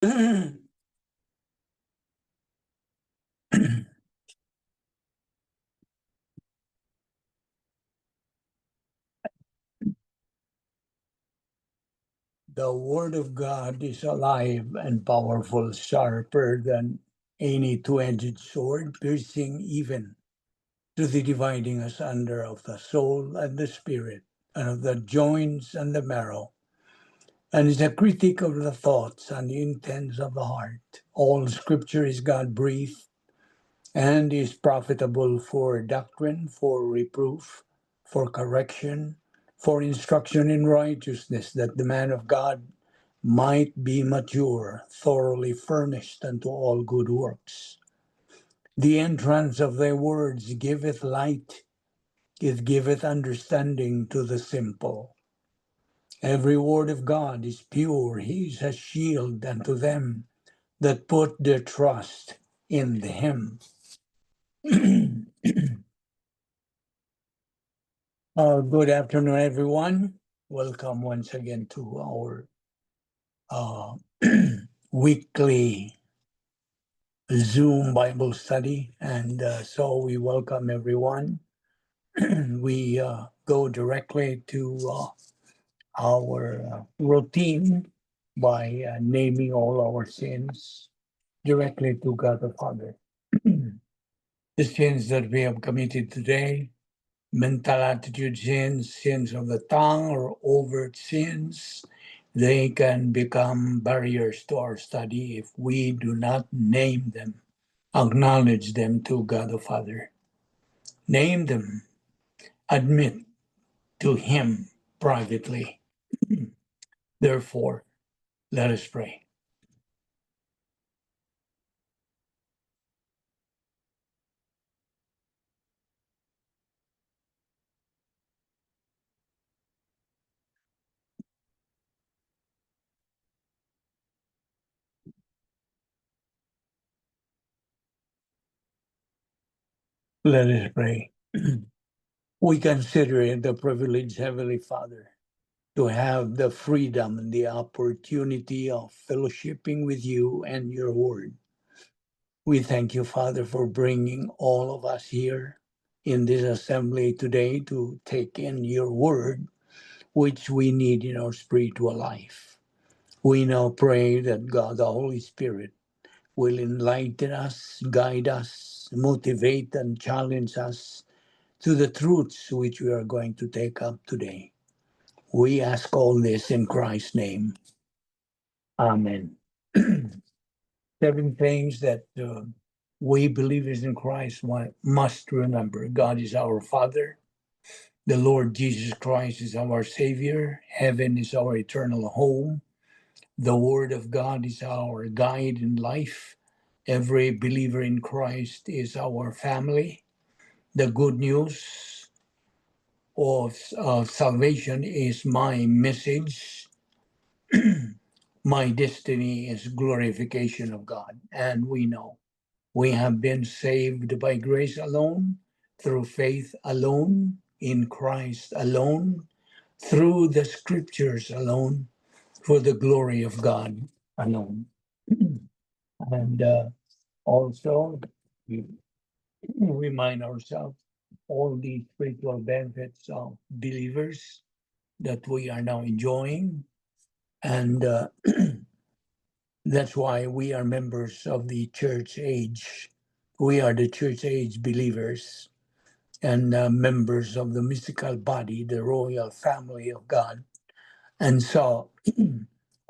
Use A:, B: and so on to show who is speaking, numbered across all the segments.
A: The Word of God is alive and powerful, sharper than any two-edged sword, piercing even to the dividing asunder of the soul and the spirit, and of the joints and the marrow, and is a critic of the thoughts and the intents of the heart. All Scripture is God-breathed and is profitable for doctrine, for reproof, for correction, for instruction in righteousness, that the man of God might be mature, thoroughly furnished unto all good works. The entrance of thy words giveth light, it giveth understanding to the simple. Every word of God is pure, he is a shield unto them that put their trust in him. Good afternoon, everyone. Welcome once again to our weekly Zoom Bible study. And so we welcome everyone. We go directly to our routine by naming all our sins directly to God the Father. The sins that we have committed today, mental attitude sins, sins of the tongue, or overt sins, they can become barriers to our study if we do not name them, acknowledge them to God the Father. Name them, admit to Him privately. Therefore, let us pray. Let us pray. We consider it a privilege, Heavenly Father, to have the freedom and the opportunity of fellowshipping with you and your word. We thank you, Father, for bringing all of us here in this assembly today to take in your word, which we need in our spiritual life. We now pray that God, the Holy Spirit, will enlighten us, guide us, motivate and challenge us to the truths which we are going to take up today. We ask all this in Christ's name. Amen. 7 things that we believers in Christ must remember. God is our Father. The Lord Jesus Christ is our Savior. Heaven is our eternal home. The Word of God is our guide in life. Every believer in Christ is our family. The good news of salvation is my message. My destiny is glorification of God. And we know we have been saved by grace alone, through faith alone, in Christ alone, through the Scriptures alone, for the glory of God alone. And also, we remind ourselves all the spiritual benefits of believers that we are now enjoying. And that's why we are members of the church age. We are the church age believers and members of the mystical body, the royal family of God. And so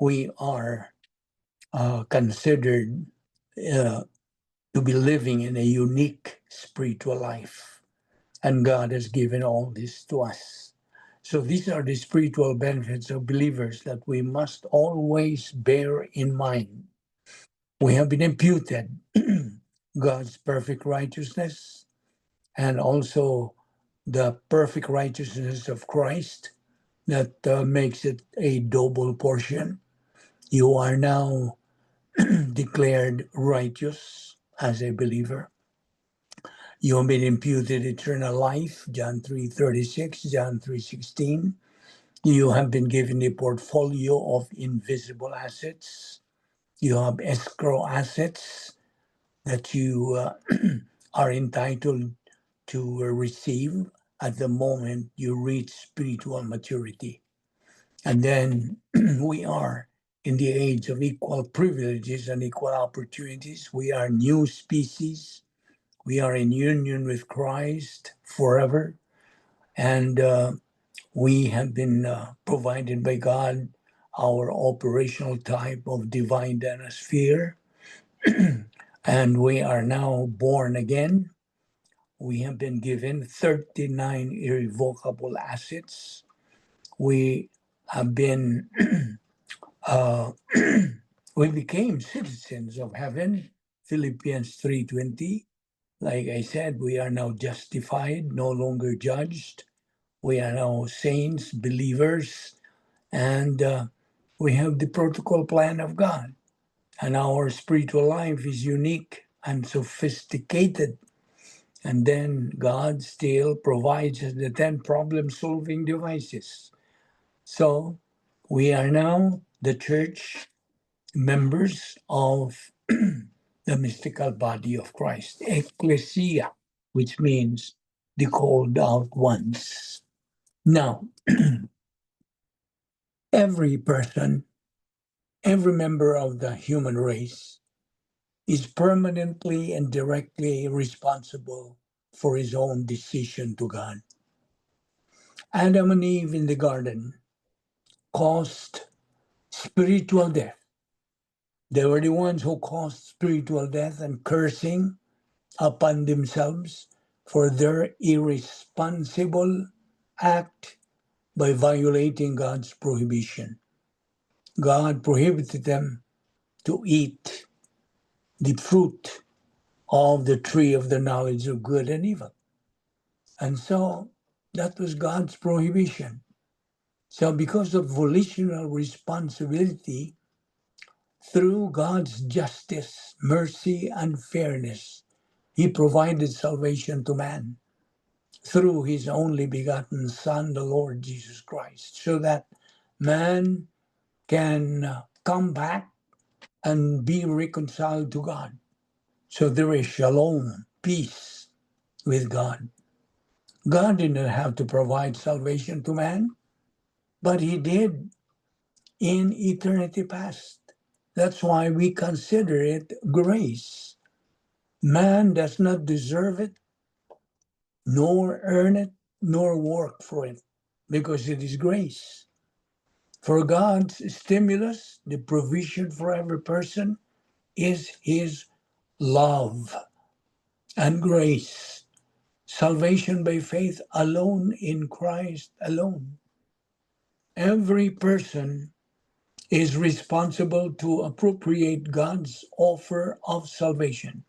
A: we are considered to be living in a unique spiritual life. And God has given all this to us. So these are the spiritual benefits of believers that we must always bear in mind. We have been imputed God's perfect righteousness and also the perfect righteousness of Christ that makes it a double portion. You are now declared righteous as a believer. You have been imputed eternal life, John 3:36, John 3:16. You have been given a portfolio of invisible assets, You have escrow assets that you are entitled to receive at the moment you reach spiritual maturity. And then we are in the age of equal privileges and equal opportunities. We are new species. We are in union with Christ forever. And we have been provided by God our operational type of divine dynasphere. And we are now born again. We have been given 39 irrevocable assets. We have been, we became citizens of heaven, Philippians 3:20. Like I said, we are now justified, no longer judged. We are now saints, believers, and we have the protocol plan of God. And our spiritual life is unique and sophisticated. And then God still provides us the 10 problem-solving devices. So we are now the church members of the mystical body of Christ, ecclesia, which means the called out ones. Now, every person, every member of the human race is permanently and directly responsible for his own decision to God. Adam and Eve in the garden caused spiritual death. They were the ones who caused spiritual death and cursing upon themselves for their irresponsible act by violating God's prohibition. God prohibited them to eat the fruit of the tree of the knowledge of good and evil. And so that was God's prohibition. So because of volitional responsibility, through God's justice, mercy, and fairness, he provided salvation to man through his only begotten Son, the Lord Jesus Christ, so that man can come back and be reconciled to God. So there is shalom, peace with God. God didn't have to provide salvation to man, but he did in eternity past. That's why we consider it grace. Man does not deserve it, nor earn it, nor work for it, because it is grace. For God's stimulus, the provision for every person, is his love and grace. Salvation by faith alone in Christ alone. Every person is responsible to appropriate God's offer of salvation.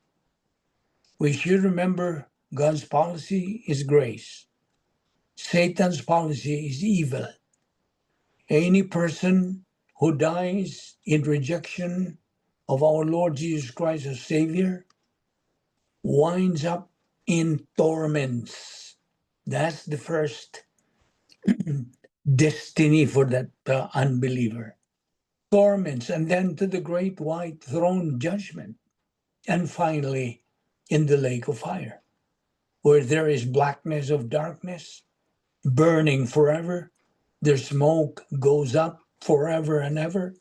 A: We should remember God's policy is grace. Satan's policy is evil. Any person who dies in rejection of our Lord Jesus Christ as Savior winds up in torments. That's the first destiny for that unbeliever. Torments, and then to the great white throne judgment. And finally, in the lake of fire, where there is blackness of darkness, burning forever. Their smoke goes up forever and ever.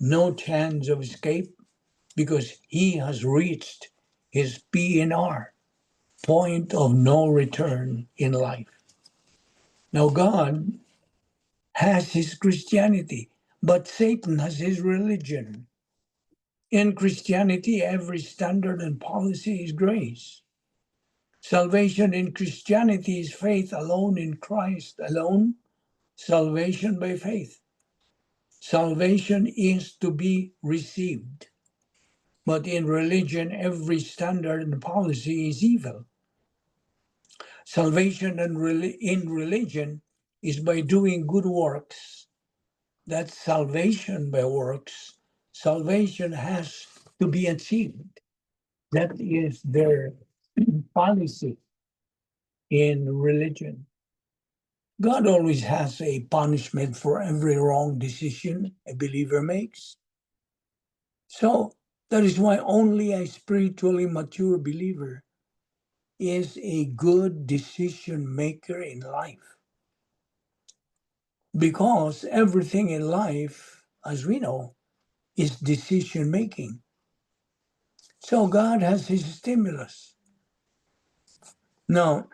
A: No chance of escape because he has reached his PNR, point of no return in life. Now, God has his Christianity, but Satan has his religion. In Christianity, every standard and policy is grace. Salvation in Christianity is faith alone in Christ alone. Salvation by faith. Salvation is to be received. But in religion, every standard and policy is evil. Salvation in religion is by doing good works. That's salvation by works. Salvation has to be achieved. That is their policy in religion. God always has a punishment for every wrong decision a believer makes. So that is why only a spiritually mature believer is a good decision maker in life. Because everything in life, as we know, is decision making. So God has his stimulus. Now,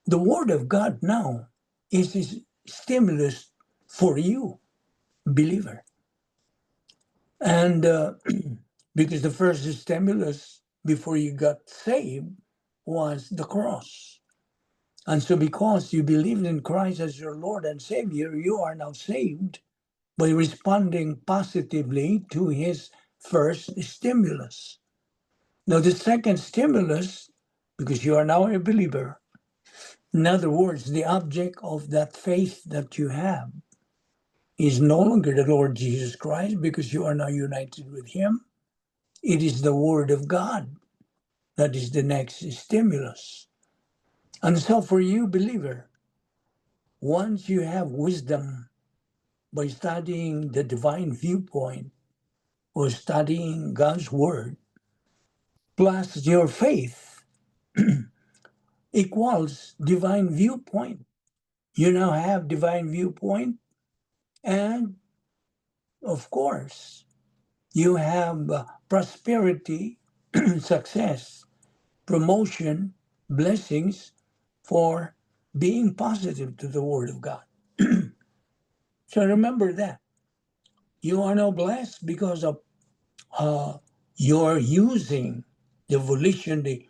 A: the Word of God now is his stimulus for you, believer. And because the first stimulus before you got saved was the cross. And so, because you believed in Christ as your Lord and Savior, you are now saved by responding positively to his first stimulus. Now, the second stimulus, because you are now a believer, in other words, the object of that faith that you have is no longer the Lord Jesus Christ because you are now united with him. It is the Word of God that is the next stimulus. And so, for you, believer, once you have wisdom by studying the divine viewpoint or studying God's Word, plus your faith equals divine viewpoint. You now have divine viewpoint, and of course, you have prosperity, success, promotion, blessings for being positive to the Word of God. So remember that. You are now blessed because of you're using the volition, the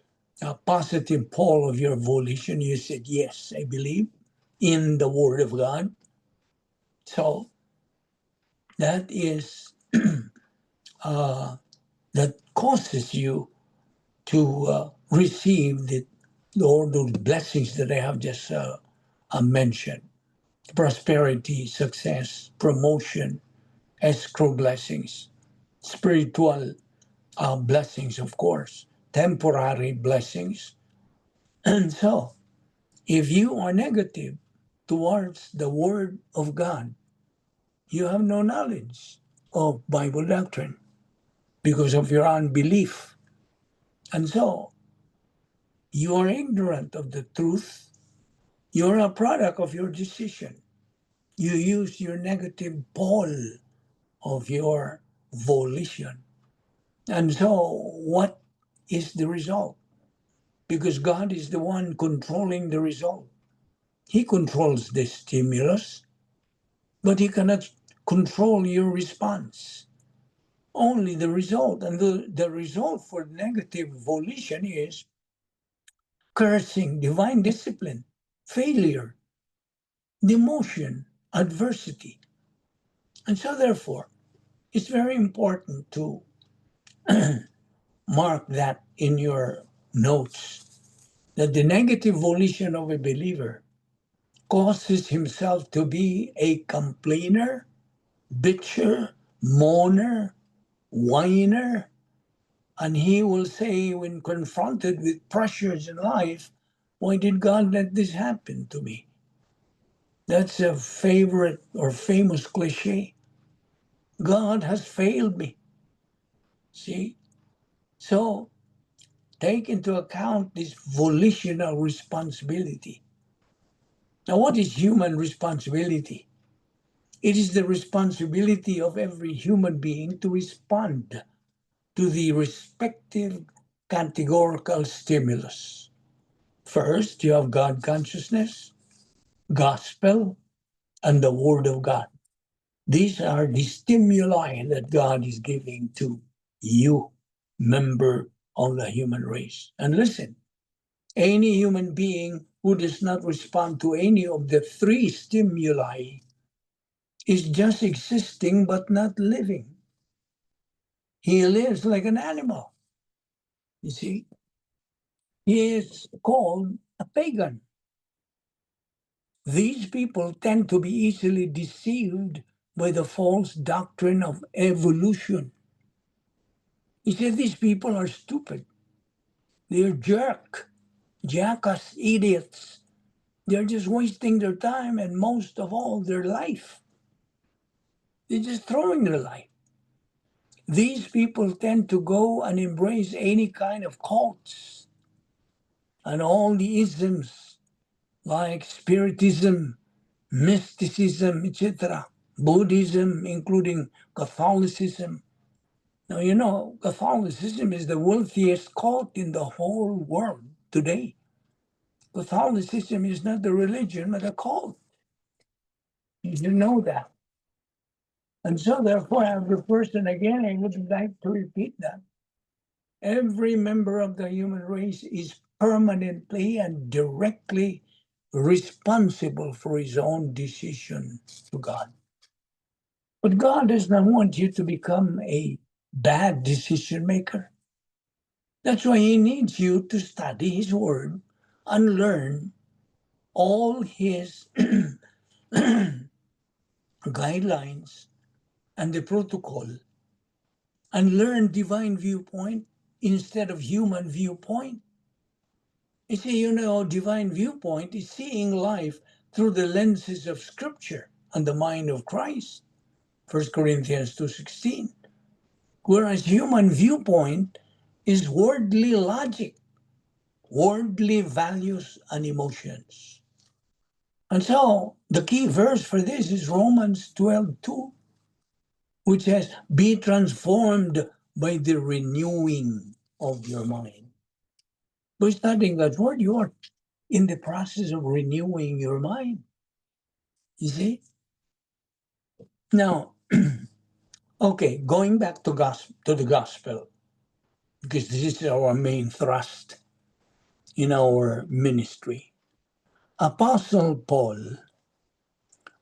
A: positive pole of your volition. You said, yes, I believe in the Word of God. So that is that causes you to receive all those blessings that I have just mentioned: prosperity, success, promotion, escrow blessings, spiritual blessings, of course, temporary blessings. And so, if you are negative towards the Word of God, you have no knowledge of Bible doctrine because of your unbelief. And so, you are ignorant of the truth. You're a product of your decision. You use your negative pole of your volition. And so, what is the result? Because God is the one controlling the result. He controls the stimulus, but he cannot control your response. Only the result. And the result for negative volition is cursing, divine discipline, failure, demotion, adversity. And so, therefore, it's very important to mark that in your notes that the negative volition of a believer causes himself to be a complainer, bitcher, moaner, whiner, and he will say, when confronted with pressures in life, why did God let this happen to me? That's a favorite or famous cliche. God has failed me. See? So take into account this volitional responsibility. Now, what is human responsibility? It is the responsibility of every human being to respond to the respective categorical stimulus. First, you have God consciousness, gospel, and the Word of God. These are the stimuli that God is giving to you, member of the human race. And listen, any human being who does not respond to any of the three stimuli is just existing but not living. He lives like an animal. You see, he is called a pagan. These people tend to be easily deceived by the false doctrine of evolution. He said these people are stupid. They're jackass idiots. They're just wasting their time and most of all their life. They're just throwing their life. these people tend to go and embrace any kind of cults and all the isms like Spiritism, mysticism, etc., Buddhism, including Catholicism. Now, you know, Catholicism is the wealthiest cult in the whole world today. Catholicism is not a religion, but a cult. You know that. And so, therefore, as a person, again, I would like to repeat that. Every member of the human race is permanently and directly responsible for his own decision to God. But God does not want you to become a bad decision maker. That's why He needs you to study His Word and learn all His guidelines and the protocol and learn divine viewpoint instead of human viewpoint. You see, you know, divine viewpoint is seeing life through the lenses of Scripture and the mind of Christ. 1 Corinthians 2:16. Whereas human viewpoint is worldly logic, worldly values and emotions. And so the key verse for this is Romans 12:2, which says, be transformed by the renewing of your mind. By studying that word, you are in the process of renewing your mind. You see? Now, okay, going back to the gospel, because this is our main thrust in our ministry. Apostle Paul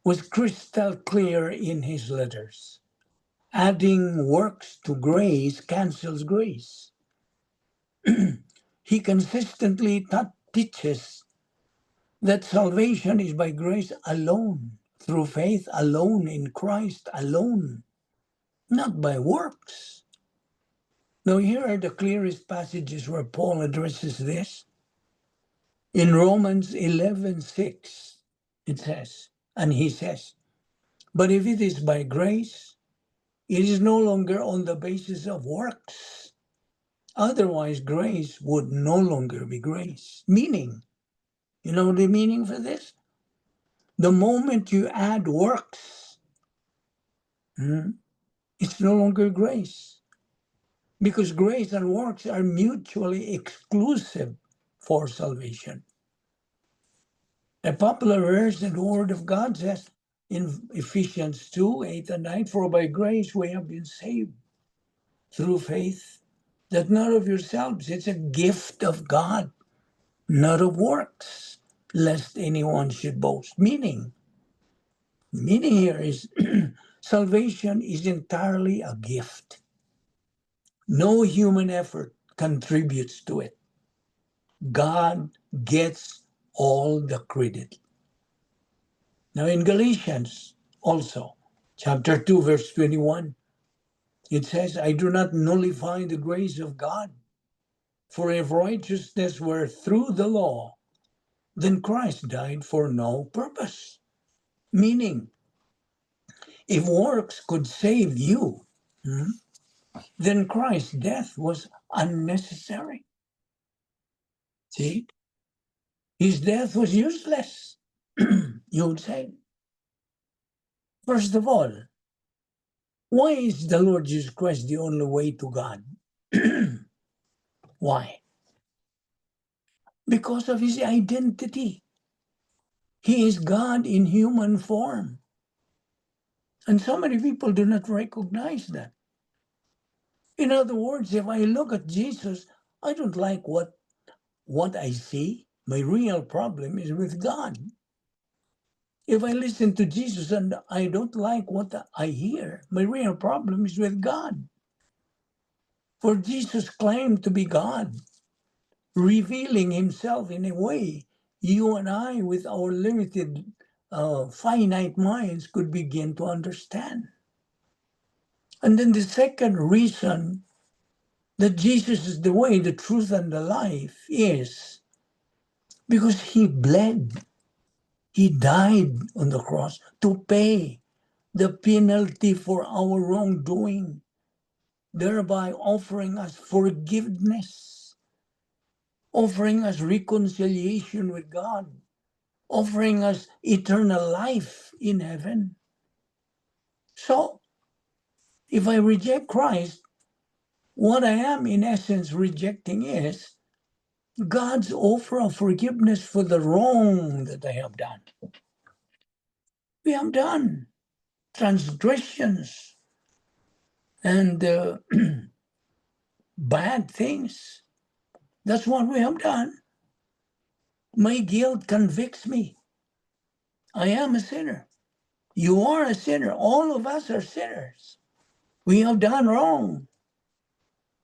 A: was crystal clear in his letters. Adding works to grace cancels grace. He consistently teaches that salvation is by grace alone, through faith alone, in Christ alone, not by works. Now, here are the clearest passages where Paul addresses this. In Romans 11:6, it says, and he says, but if it is by grace, it is no longer on the basis of works. Otherwise, grace would no longer be grace. Meaning, you know the meaning for this? The moment you add works, it's no longer grace. Because grace and works are mutually exclusive for salvation. A popular verse in the Word of God says in Ephesians 2:8 and 9, for by grace we have been saved through faith, that not of yourselves, it's a gift of God, not of works, lest anyone should boast. Meaning here is salvation is entirely a gift. No human effort contributes to it. God gets all the credit. Now in Galatians also, chapter 2, verse 21, it says, I do not nullify the grace of God, for if righteousness were through the law, then Christ died for no purpose. Meaning, if works could save you, then Christ's death was unnecessary. See? His death was useless, you would say. First of all, why is the Lord Jesus Christ the only way to God? Why? Because of his identity. He is God in human form. And so many people do not recognize that. In other words, if I look at Jesus, I don't like what I see. My real problem is with God. If I listen to Jesus and I don't like what I hear, my real problem is with God. For Jesus claimed to be God, revealing himself in a way you and I, with our limited, finite minds, could begin to understand. And then the second reason that Jesus is the way, the truth, and the life is because he bled. He died on the cross to pay the penalty for our wrongdoing. thereby offering us forgiveness, offering us reconciliation with God, offering us eternal life in heaven. So, if I reject Christ, what I am in essence rejecting is God's offer of forgiveness for the wrong that I have done. We have done transgressions and bad things. That's what we have done. My guilt convicts me. I am a sinner. You are a sinner. All of us are sinners. We have done wrong.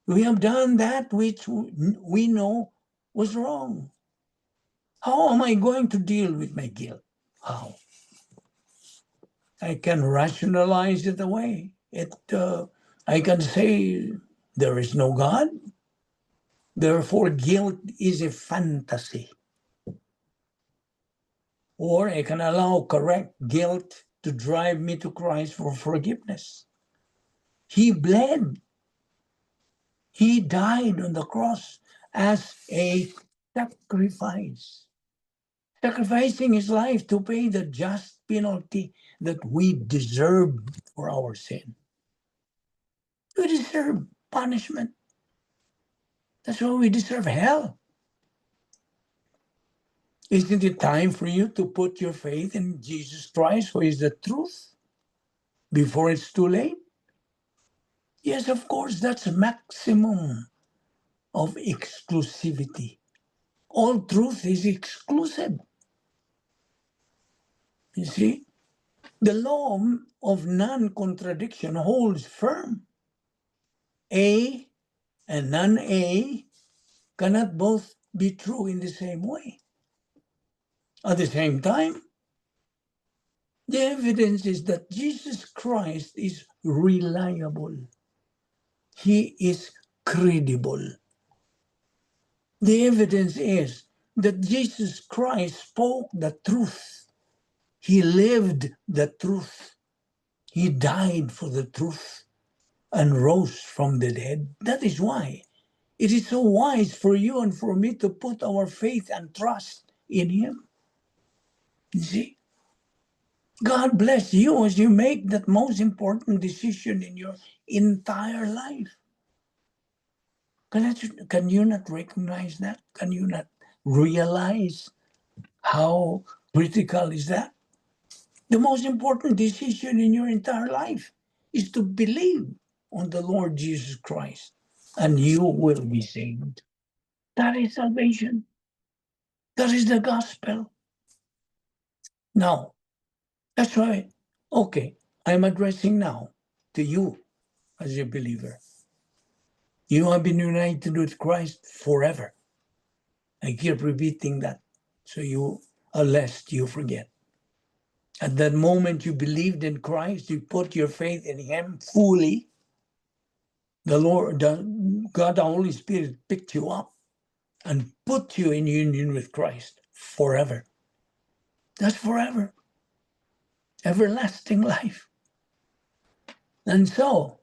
A: We have done that which we know was wrong. How am I going to deal with my guilt? How? I can rationalize it away. I can say there is no God. Therefore, guilt is a fantasy. Or I can allow correct guilt to drive me to Christ for forgiveness. He bled. He died on the cross as a sacrifice, sacrificing his life to pay the just penalty that we deserve for our sin. We deserve punishment. That's why we deserve hell. Isn't it time for you to put your faith in Jesus Christ, who is the truth, before it's too late? Yes, of course, that's a maximum of exclusivity. All truth is exclusive. You see, the law of non-contradiction holds firm. A and non-A cannot both be true in the same way. At the same time, the evidence is that Jesus Christ is reliable. He is credible. The evidence is that Jesus Christ spoke the truth. He lived the truth. He died for the truth and rose from the dead. That is why it is so wise for you and for me to put our faith and trust in him. You see? God bless you as you make that most important decision in your entire life. Can you not recognize that? Can you not realize how critical is that? The most important decision in your entire life is to believe on the Lord Jesus Christ, and you will be saved. That is salvation. That is the gospel. Now, that's why, okay, I'm addressing now to you as a believer. You have been united with Christ forever. I keep repeating that so lest you forget. At that moment you believed in Christ, you put your faith in him fully. The Lord, God, the Holy Spirit picked you up and put you in union with Christ forever. That's forever. Everlasting life. And so,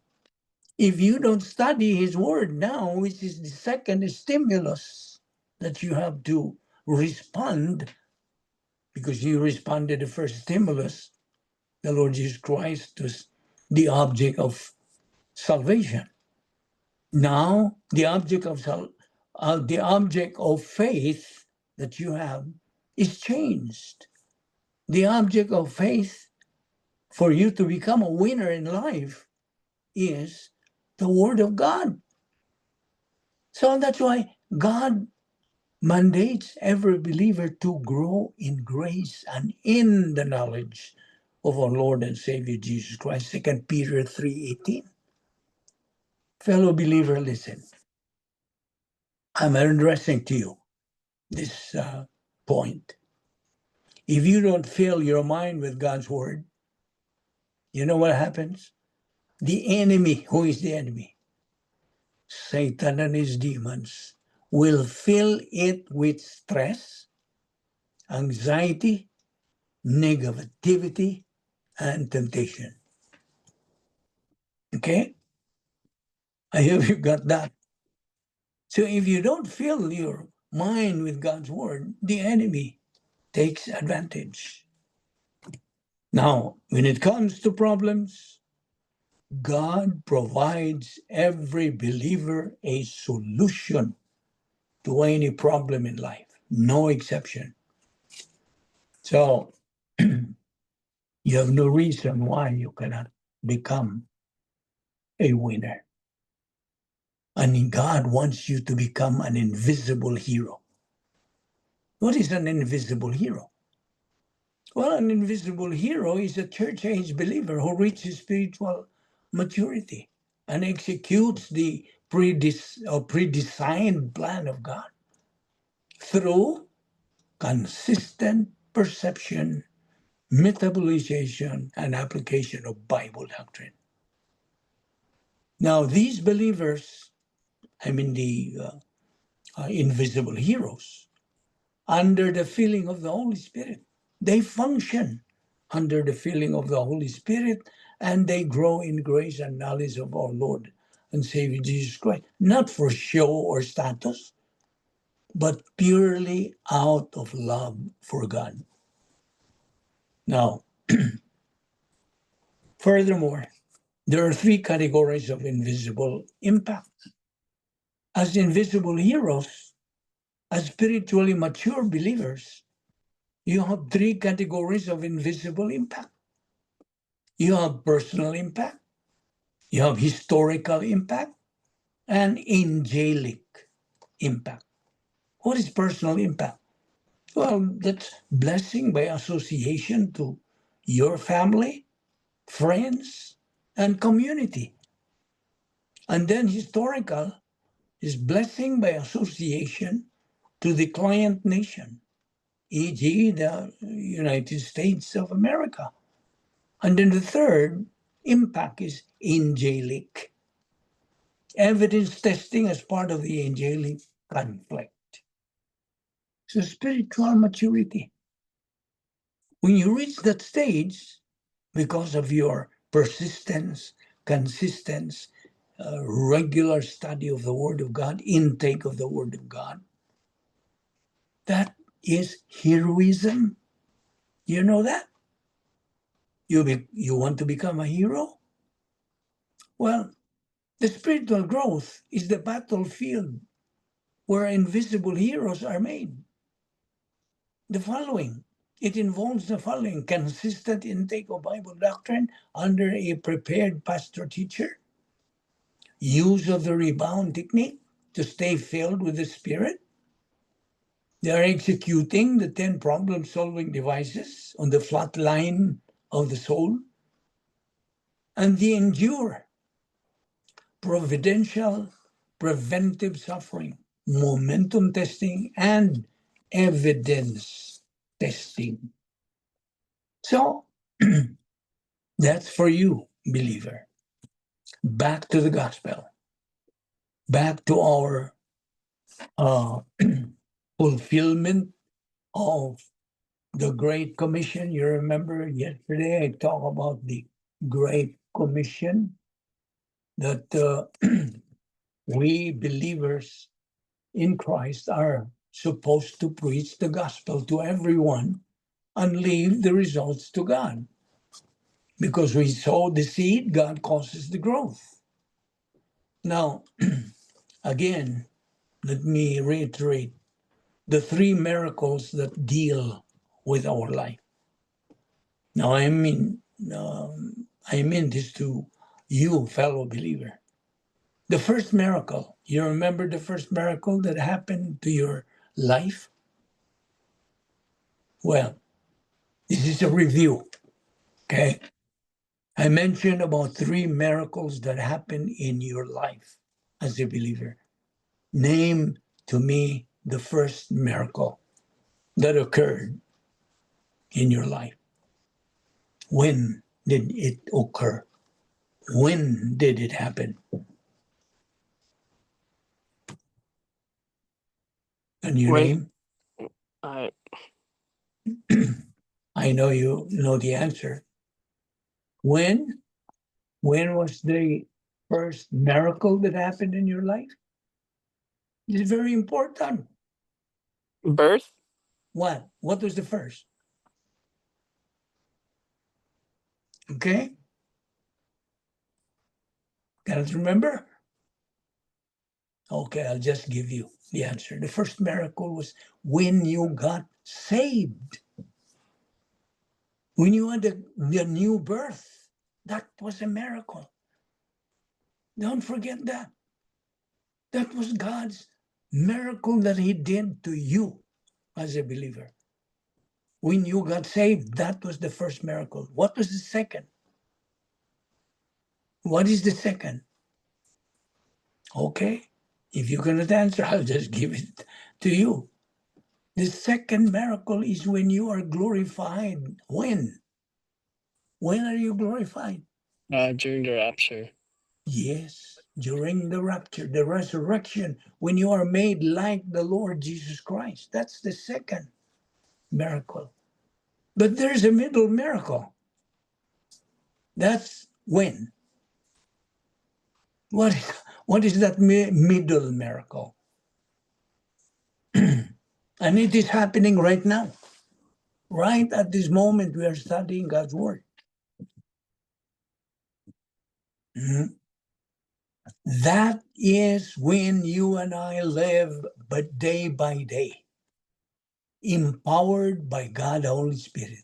A: if you don't study his word now, which is the second stimulus that you have to respond, because you responded to the first stimulus, the Lord Jesus Christ was the object of salvation. Now, the object of faith that you have is changed. The object of faith for you to become a winner in life is the Word of God. So that's why God mandates every believer to grow in grace and in the knowledge of our Lord and Savior Jesus Christ. 2 Peter 3:18. Fellow believer, listen. I'm addressing to you this point. If you don't fill your mind with God's word, you know what happens? The enemy, who is the enemy? Satan and his demons will fill it with stress, anxiety, negativity, and temptation. Okay? I hope you got that. So if you don't fill your mind with God's word, the enemy takes advantage. Now, when it comes to problems, God provides every believer a solution to any problem in life, no exception. So you have no reason why you cannot become a winner. And God wants you to become an invisible hero. What is an invisible hero? Well, an invisible hero is a church-age believer who reaches spiritual maturity and executes the predesigned plan of God through consistent perception, metabolization, and application of Bible doctrine. Now, these believers, the invisible heroes, under the filling of the Holy Spirit, they function under the filling of the Holy Spirit, and they grow in grace and knowledge of our Lord and Savior Jesus Christ, not for show or status, but purely out of love for God. Now, furthermore, there are three categories of invisible impact. As invisible heroes, as spiritually mature believers, you have three categories of invisible impact. You have personal impact, you have historical impact, and angelic impact. What is personal impact? Well, that's blessing by association to your family, friends, and community. And then historical is blessing by association to the client nation, e.g., the United States of America. And then the third impact is angelic. Evidence testing as part of the angelic conflict. So spiritual maturity. When you reach that stage, because of your persistence, consistency, regular study of the Word of God, intake of the Word of God, that is heroism. You know that? You want to become a hero? Well, the spiritual growth is the battlefield where invisible heroes are made. The following. It involves the following: consistent intake of Bible doctrine under a prepared pastor teacher, use of the rebound technique to stay filled with the Spirit. They are executing the 10 problem-solving devices on the flat line of the soul. And they endure providential preventive suffering, momentum testing, and evidence testing. So that's for you, believer. Back to the gospel. Back to our fulfillment of the Great Commission. You remember yesterday I talked about the Great Commission that we believers in Christ are supposed to preach the gospel to everyone and leave the results to God. Because we sow the seed, God causes the growth. Now, again, let me reiterate the three miracles that deal with our life. Now, I mean this to you, fellow believer. The first miracle, you remember the first miracle that happened to your life? Well, this is a review, okay? I mentioned about three miracles that happened in your life as a believer. Name to me the first miracle that occurred in your life. When did it occur? When did it happen? And your name?
B: I
A: I know you know the answer. When was the first miracle that happened in your life? It's very important.
B: Birth?
A: What? What was the first? Okay? Cannot remember? Okay, I'll just give you the answer. The first miracle was when you got saved. When you had the new birth. That was a miracle. Don't forget that. That was God's miracle that He did to you as a believer. When you got saved, that was the first miracle. What was the second? What is the second? Okay, if you cannot answer, I'll just give it to you. The second miracle is when you are glorified. When? When are you glorified?
B: During the rapture.
A: Yes, during the rapture, the resurrection, when you are made like the Lord Jesus Christ. That's the second miracle. But there's a middle miracle. That's when? What is that middle miracle? And it is happening right now. Right at this moment, we are studying God's Word. That is when you and I live, but day by day, empowered by God, the Holy Spirit.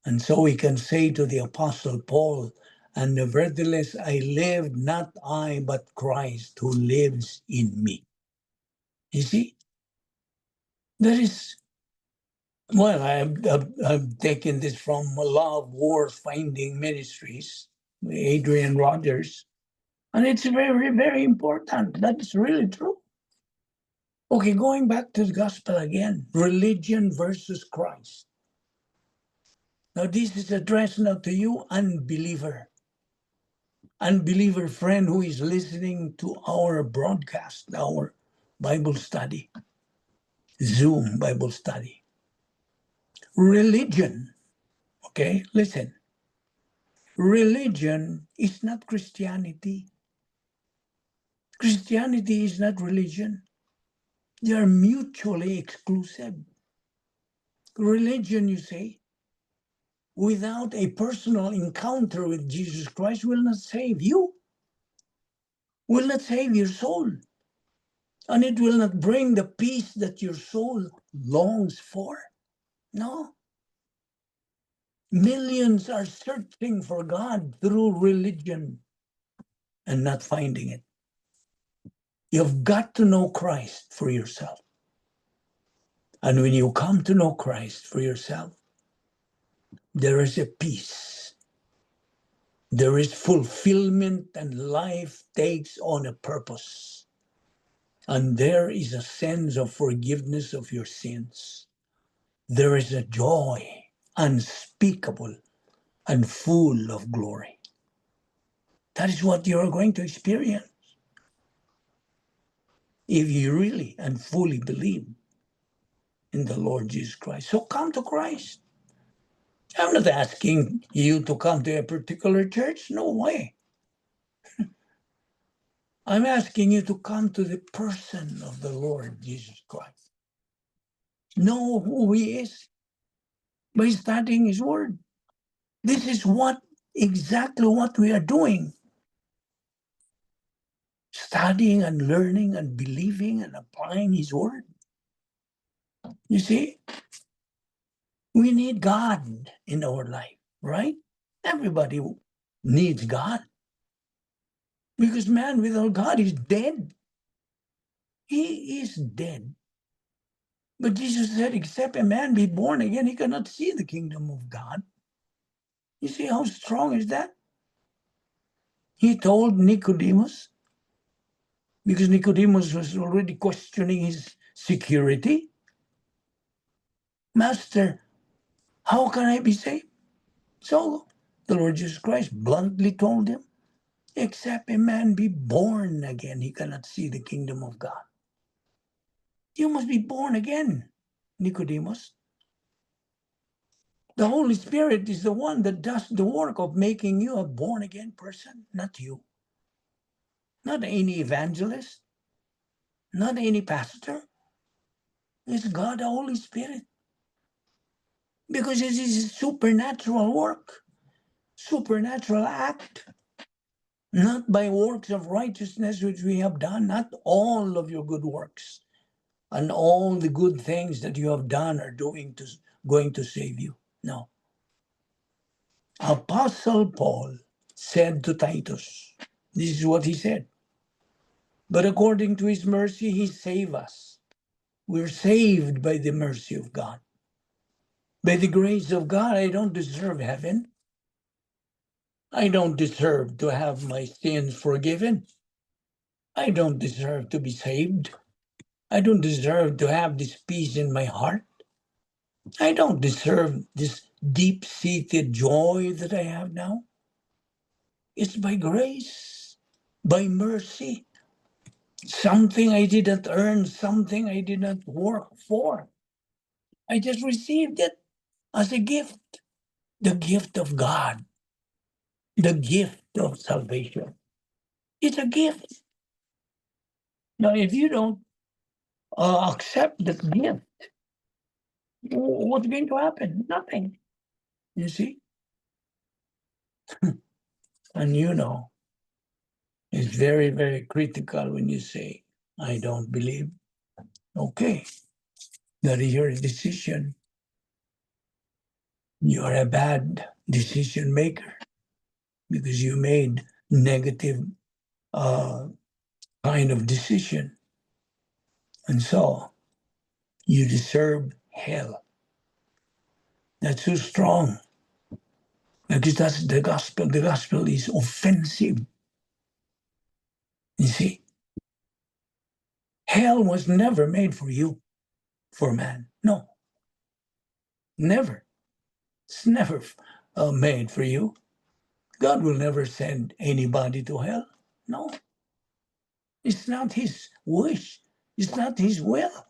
A: And so we can say to the Apostle Paul, and nevertheless I live, not I, but Christ who lives in me. You see? That is, well, I've taken this from Love Worth Finding Ministries, Adrian Rogers, and it's very, very important. That's really true. Okay, going back to the gospel again, religion versus Christ. Now, this is addressed now to you, unbeliever friend who is listening to our broadcast, our Bible study, Zoom Bible study. Religion, okay, listen. Religion is not Christianity. Christianity is not religion. They are mutually exclusive. Religion, you say, without a personal encounter with Jesus Christ will not save you, will not save your soul. And it will not bring the peace that your soul longs for. No. Millions are searching for God through religion and not finding it. You've got to know Christ for yourself. And when you come to know Christ for yourself, there is a peace. There is fulfillment, and life takes on a purpose. And there is a sense of forgiveness of your sins. There is a joy unspeakable and full of glory. That is what you are going to experience if you really and fully believe in the Lord Jesus Christ. So come to Christ. I'm not asking you to come to a particular church. No way. I'm asking you to come to the person of the Lord Jesus Christ. Know who He is by studying His Word. This is exactly what we are doing. Studying and learning and believing and applying His Word. You see, we need God in our life, right? Everybody needs God. Because man without God is dead. He is dead. But Jesus said, except a man be born again, he cannot see the kingdom of God. You see how strong is that? He told Nicodemus, because Nicodemus was already questioning his security, Master, how can I be saved? So the Lord Jesus Christ bluntly told him, except a man be born again, he cannot see the kingdom of God. You must be born again, Nicodemus. The Holy Spirit is the one that does the work of making you a born again person, not you. Not any evangelist, not any pastor. It's God, the Holy Spirit. Because it is a supernatural work, supernatural act, not by works of righteousness which we have done, not all of your good works and all the good things that you have done are going to save you. No. Apostle Paul said to Titus, this is what he said, but according to his mercy, he saved us. We're saved by the mercy of God. By the grace of God, I don't deserve heaven. I don't deserve to have my sins forgiven. I don't deserve to be saved. I don't deserve to have this peace in my heart. I don't deserve this deep-seated joy that I have now. It's by grace, by mercy. Something I did not earn, something I did not work for. I just received it as a gift. The gift of God. The gift of salvation. It's a gift. Now, if you don't accept that gift, what's going to happen? Nothing. You see? And you know, it's very, very critical when you say, I don't believe. Okay, that is your decision. You're a bad decision maker because you made negative kind of decision. And so you deserve hell. That's so strong. Because that's the gospel. The gospel is offensive. You see? Hell was never made for you, for man. No. Never. It's never made for you. God will never send anybody to hell. No. It's not his wish. It's not his will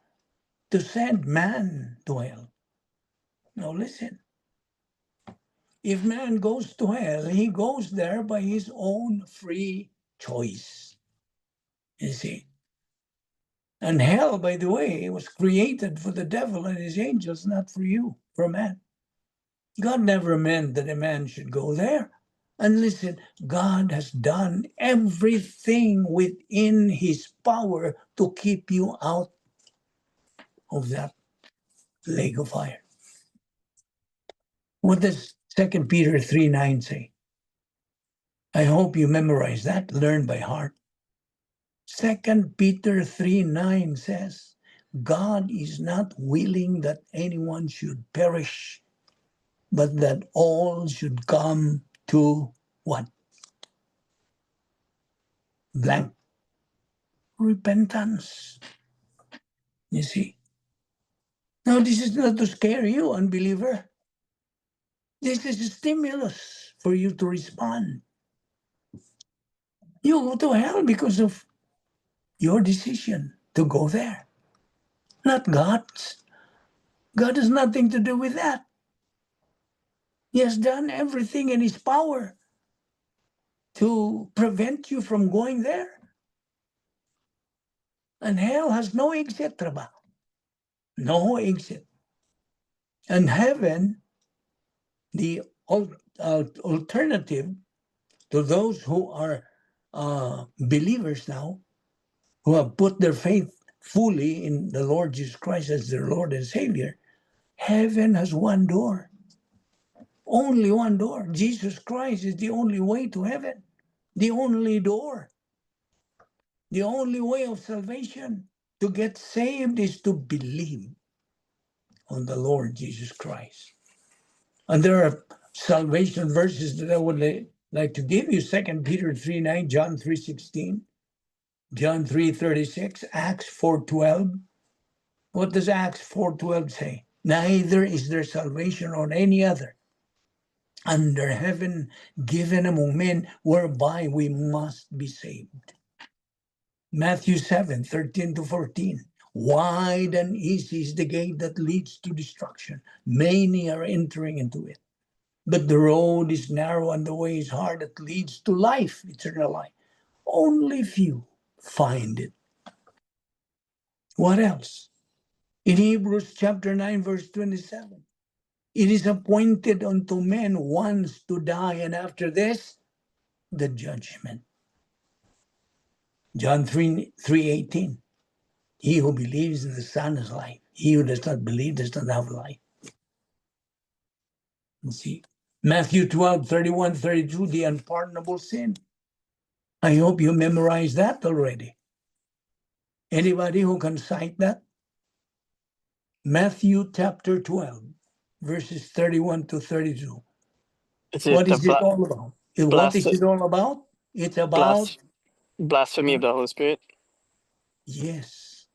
A: to send man to hell. Now listen. If man goes to hell, he goes there by his own free choice. You see? And hell, by the way, was created for the devil and his angels, not for you, for man. God never meant that a man should go there. And listen, God has done everything within his power to keep you out of that lake of fire. What does 2 Peter 3:9 say? I hope you memorize that, learn by heart. 2 Peter 3:9 says, God is not willing that anyone should perish, but that all should come to what? Blank. Repentance. You see? Now, this is not to scare you, unbeliever. This is a stimulus for you to respond. You go to hell because of your decision to go there, not God's. God has nothing to do with that. He has done everything in his power to prevent you from going there. And hell has no exit, Traba. No exit. And heaven, the alternative to those who are believers now, who have put their faith fully in the Lord Jesus Christ as their Lord and Savior, heaven has one door. Only one door. Jesus Christ is the only way to heaven. The only door. The only way of salvation. To get saved is to believe on the Lord Jesus Christ. And there are salvation verses that I would like to give you. 2 Peter 3:9, John 3:16, John 3:36, Acts 4:12. What does Acts 4:12 say? Neither is there salvation on any other under heaven given among men whereby we must be saved. Matthew 7:13-14. Wide and easy is the gate that leads to destruction. Many are entering into it. But the road is narrow and the way is hard that leads to life, eternal life. Only few find it. What else? In Hebrews chapter 9, verse 27, it is appointed unto men once to die, and after this, the judgment. John 3:18. He who believes in the Son has life. He who does not believe does not have life. You see, Matthew 12:31-32, the unpardonable sin. I hope you memorized that already. Anybody who can cite that? Matthew chapter 12, verses 31-32. What is it all about? What is it all about? It's about
B: blasphemy of the Holy Spirit?
A: Yes.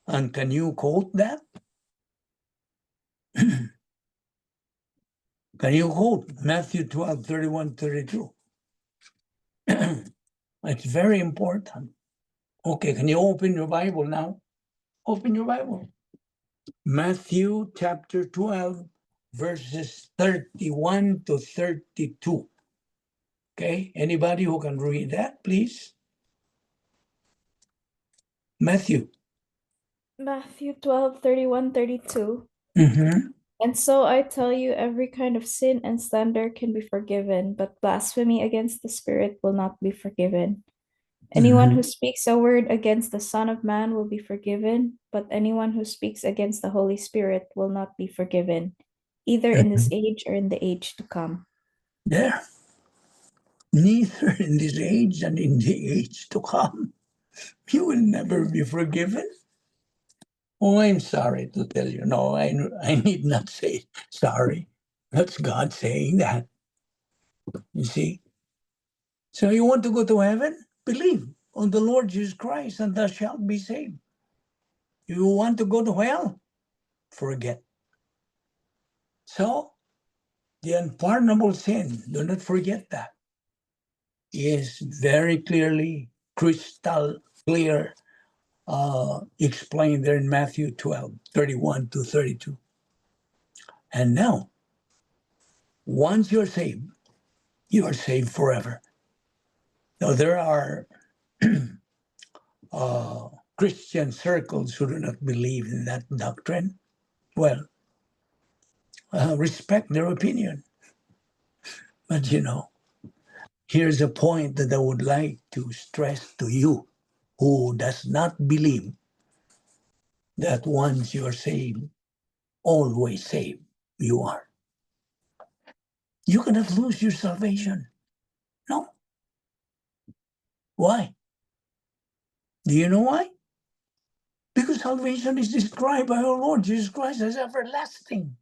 A: And can you quote that? Can you quote Matthew 12:31-32? It's very important. Okay, can you open your Bible now? Open your Bible. Matthew chapter 12, verses 31-32. Okay, anybody who can read that, please? Matthew.
C: Matthew 12:31-32.
A: Mm-hmm.
C: And so I tell you, every kind of sin and slander can be forgiven, but blasphemy against the Spirit will not be forgiven. Anyone who speaks a word against the Son of Man will be forgiven, but anyone who speaks against the Holy Spirit will not be forgiven, either in this age or in the age to come.
A: There. Neither in this age and in the age to come. You will never be forgiven. Oh, I'm sorry to tell you. No, I need not say sorry. That's God saying that. You see? So you want to go to heaven? Believe on the Lord Jesus Christ and thou shalt be saved. You want to go to hell? Forget. So, the unpardonable sin, do not forget that, is very clearly, crystal clear, explained there in Matthew 12:31-32. And now, once you're saved, you are saved forever. Now, there are Christian circles who do not believe in that doctrine. Well, respect their opinion. But here's a point that I would like to stress to you who does not believe that once you are saved, always saved you are. You cannot lose your salvation. No. Why? Do you know why? Because salvation is described by our Lord Jesus Christ as everlasting.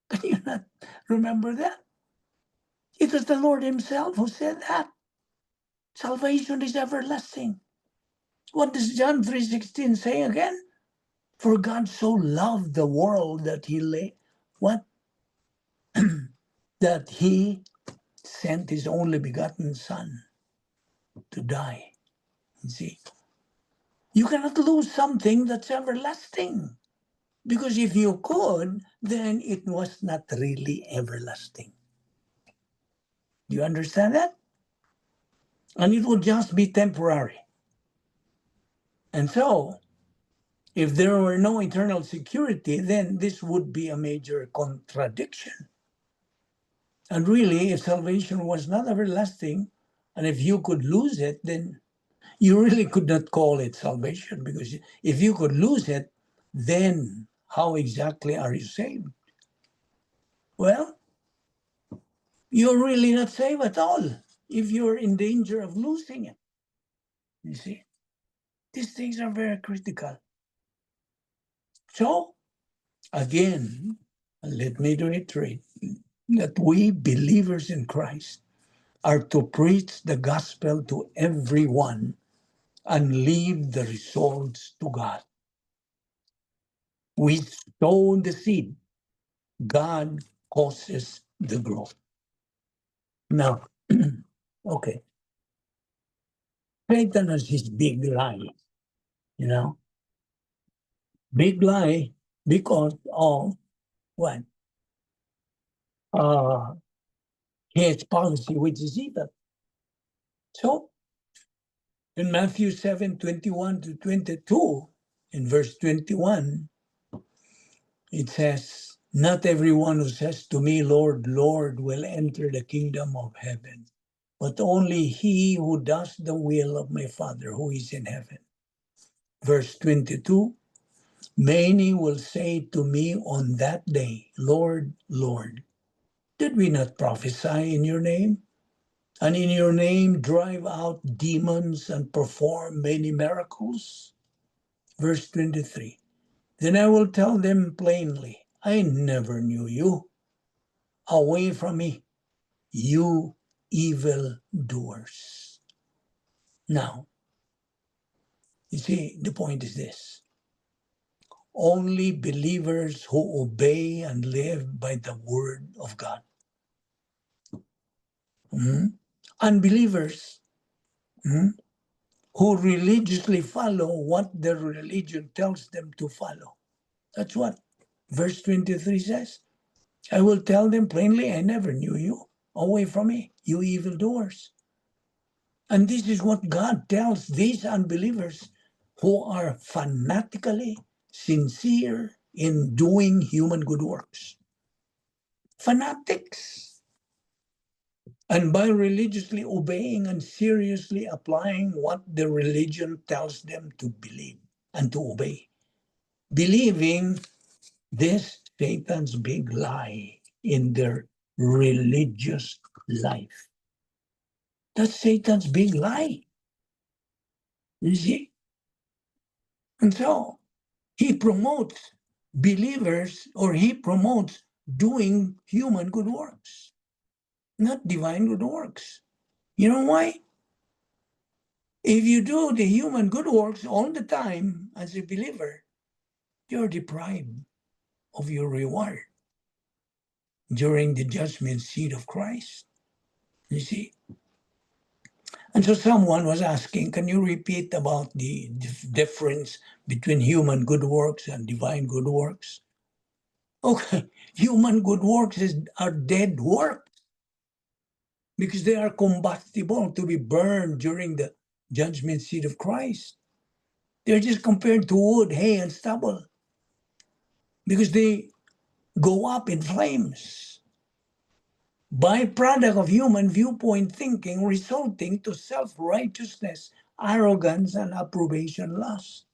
A: Can you not remember that? It was the Lord himself who said that. Salvation is everlasting. What does John 3:16 say again? For God so loved the world that that he sent his only begotten Son to die. You see, you cannot lose something that's everlasting. Because if you could, then it was not really everlasting. Do you understand that? And it would just be temporary. And so, if there were no eternal security, then this would be a major contradiction. And really, if salvation was not everlasting, and if you could lose it, then you really could not call it salvation, because if you could lose it, then how exactly are you saved? Well, you're really not saved at all if you're in danger of losing it. You see, these things are very critical. So, again, let me reiterate that we believers in Christ are to preach the gospel to everyone and leave the results to God. We sow the seed. God causes the growth. Now, okay. Satan has his big lie, big lie because of what? His policy, which is evil. So, In Matthew 7:21-22, in verse 21, it says, "Not everyone who says to me, 'Lord, Lord,' will enter the kingdom of heaven, but only he who does the will of my Father who is in heaven." Verse 22, "Many will say to me on that day, 'Lord, Lord, did we not prophesy in your name? And in your name drive out demons and perform many miracles?' Verse 23, "Then I will tell them plainly, 'I never knew you. Away from me, you evil doers.'" Now, you see, the point is this. Only believers who obey and live by the word of God. Unbelievers who religiously follow what their religion tells them to follow. That's what verse 23 says. "I will tell them plainly, I never knew you. Away from me, you evildoers." And this is what God tells these unbelievers who are fanatically sincere in doing human good works. Fanatics. And by religiously obeying and seriously applying what the religion tells them to believe and to obey. Believing this Satan's big lie in their religious life. That's Satan's big lie. You see? And so he promotes believers, or he promotes doing human good works, not divine good works. You know why? If you do the human good works all the time as a believer, you're deprived of your reward during the judgment seat of Christ. You see? And so someone was asking, can you repeat about the difference between human good works and divine good works? Okay, human good works are dead works because they are combustible to be burned during the judgment seat of Christ. They're just compared to wood, hay, and stubble because they go up in flames. Byproduct of human viewpoint thinking resulting to self-righteousness, arrogance, and approbation lust.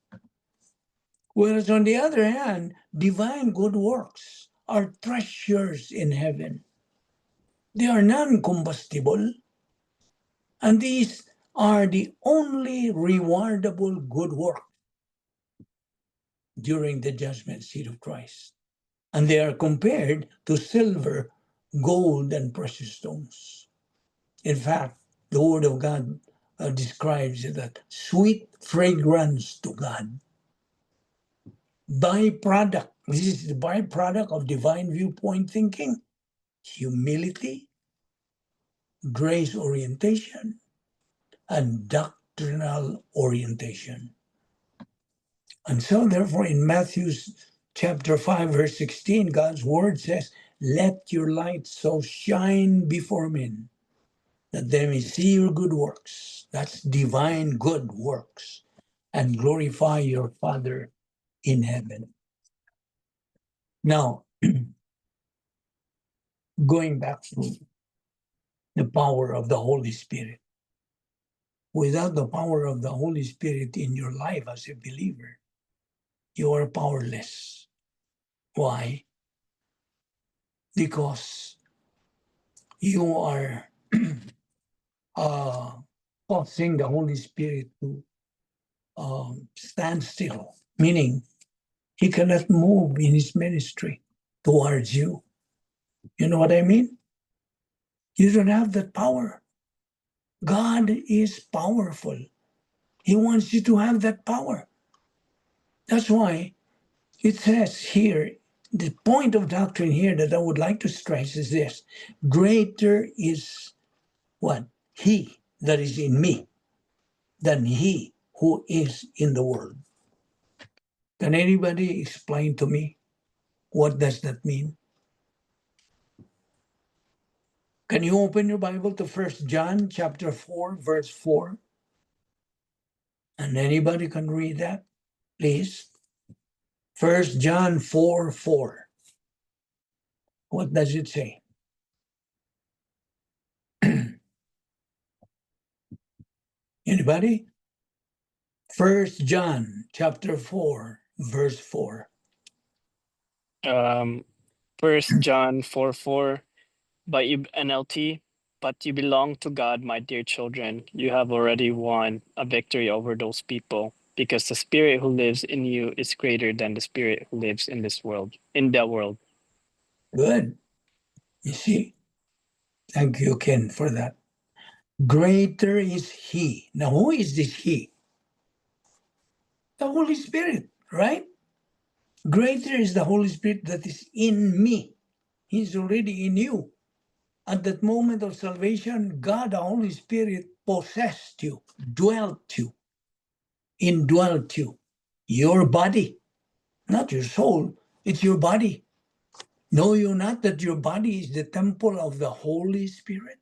A: Whereas on the other hand, divine good works are treasures in heaven. They are non-combustible, and these are the only rewardable good work during the judgment seat of Christ. And they are compared to silver, gold, and precious stones. In fact, the Word of God describes it as sweet fragrance to God. Byproduct, this is the byproduct of divine viewpoint thinking, humility, grace orientation, and doctrinal orientation. And so therefore in Matthew chapter 5, verse 16, God's word says, "Let your light so shine before men that they may see your good works." That's divine good works. "And glorify your Father in heaven." Now, going back to the power of the Holy Spirit. Without the power of the Holy Spirit in your life as a believer, you are powerless. Why? Because you are causing the Holy Spirit to stand still, meaning he cannot move in his ministry towards you. You know what I mean? You don't have that power. God is powerful. He wants you to have that power. That's why it says here, the point of doctrine here that I would like to stress is this: greater is what? He that is in me than he who is in the world. Can anybody explain to me what does that mean? Can you open your Bible to 1 John chapter 4, verse 4? And anybody can read that, please. 1 John 4:4. What does it say? Anybody? 1 John chapter 4, verse 4.
B: 1 John 4:4, but you NLT, but you belong to God, my dear children. You have already won a victory over those people, because the spirit who lives in you is greater than the spirit who lives in this world, in the world.
A: Good. You see? Thank you, Ken, for that. Greater is He. Now, who is this He? The Holy Spirit, right? Greater is the Holy Spirit that is in me. He's already in you. At that moment of salvation, God, the Holy Spirit, possessed you, dwelt you, indwelt you. Your body, not your soul, it's your body. Know you not that your body is the temple of the Holy Spirit?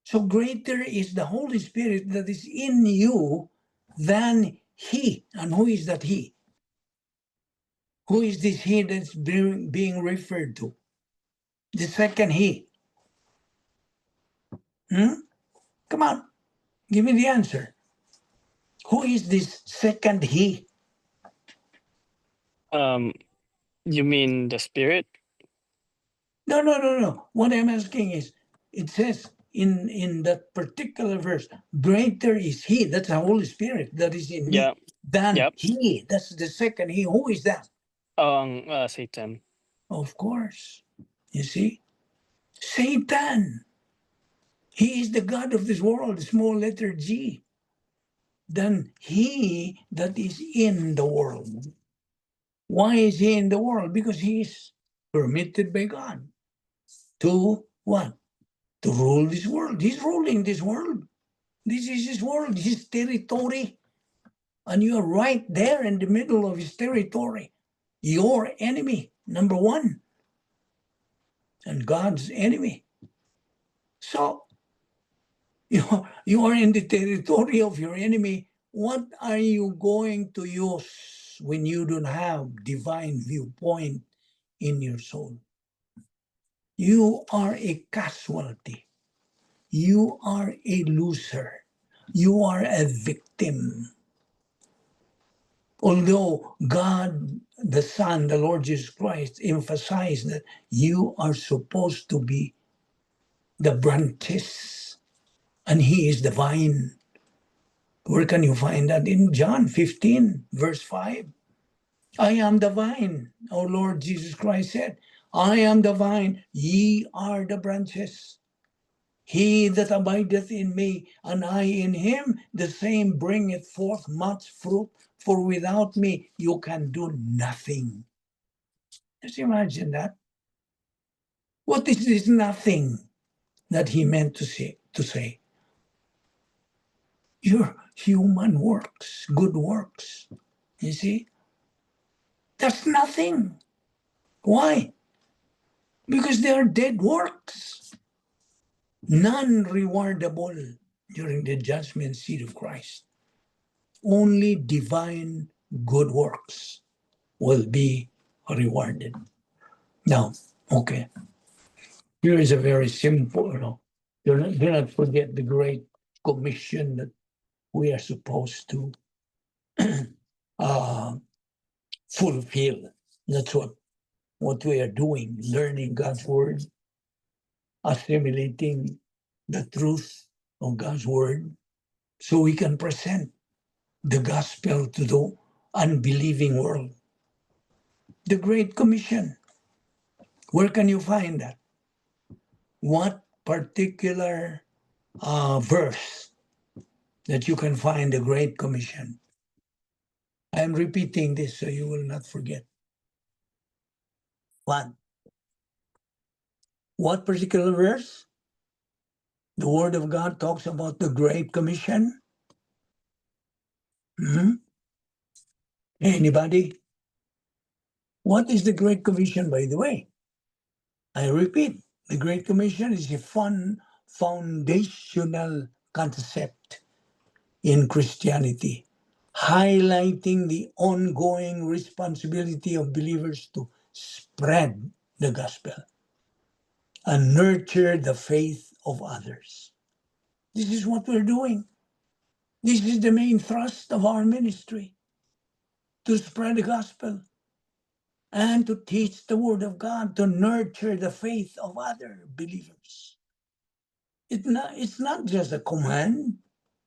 A: So greater is the Holy Spirit that is in you than He. And who is that He? Who is this He that's being referred to? The second He. Come on, give me the answer. Who is this second He?
B: You mean the spirit?
A: No. What I'm asking is, it says in that particular verse, greater is He, that's the Holy Spirit that is in
B: Yeah.
A: me, than
B: Yep.
A: He. That's the second He. Who is that?
B: Satan.
A: Of course. You see? Satan. He is the God of this world, small letter G. Than He that is in the world. Why is He in the world? Because He is permitted by God to what? To rule this world. He's ruling this world. This is His world, His territory. And you are right there in the middle of His territory. Your enemy, number one. And God's enemy. So, you are in the territory of your enemy. What are you going to use when you don't have divine viewpoint in your soul? You are a casualty. You are a loser. You are a victim. Although God, the Son, the Lord Jesus Christ, emphasized that you are supposed to be the branches and He is the vine. Where can you find that? In John 15, verse 5. I am the vine, our Lord Jesus Christ said. I am the vine, ye are the branches. He that abideth in me, and I in him, the same bringeth forth much fruit, for without me you can do nothing. Just imagine that. What is this nothing that he meant to say? Your human works, good works. You see? That's nothing. Why? Because they are dead works. None rewardable during the judgment seat of Christ. Only divine good works will be rewarded. Now, okay, here is a very simple, do not forget the great commission that we are supposed to fulfill. That's what we are doing, learning God's word, assimilating the truth of God's word, so we can present the gospel to the unbelieving world. The Great Commission. Where can you find that? What particular verse that you can find the Great Commission? I am repeating this so you will not forget. What particular verse? The Word of God talks about the Great Commission. Anybody? What is the Great Commission, by the way? I repeat, the Great Commission is a foundational concept in Christianity, highlighting the ongoing responsibility of believers to spread the gospel and nurture the faith of others. This is what we're doing. This is the main thrust of our ministry, to spread the gospel and to teach the word of God, to nurture the faith of other believers. It's not just a command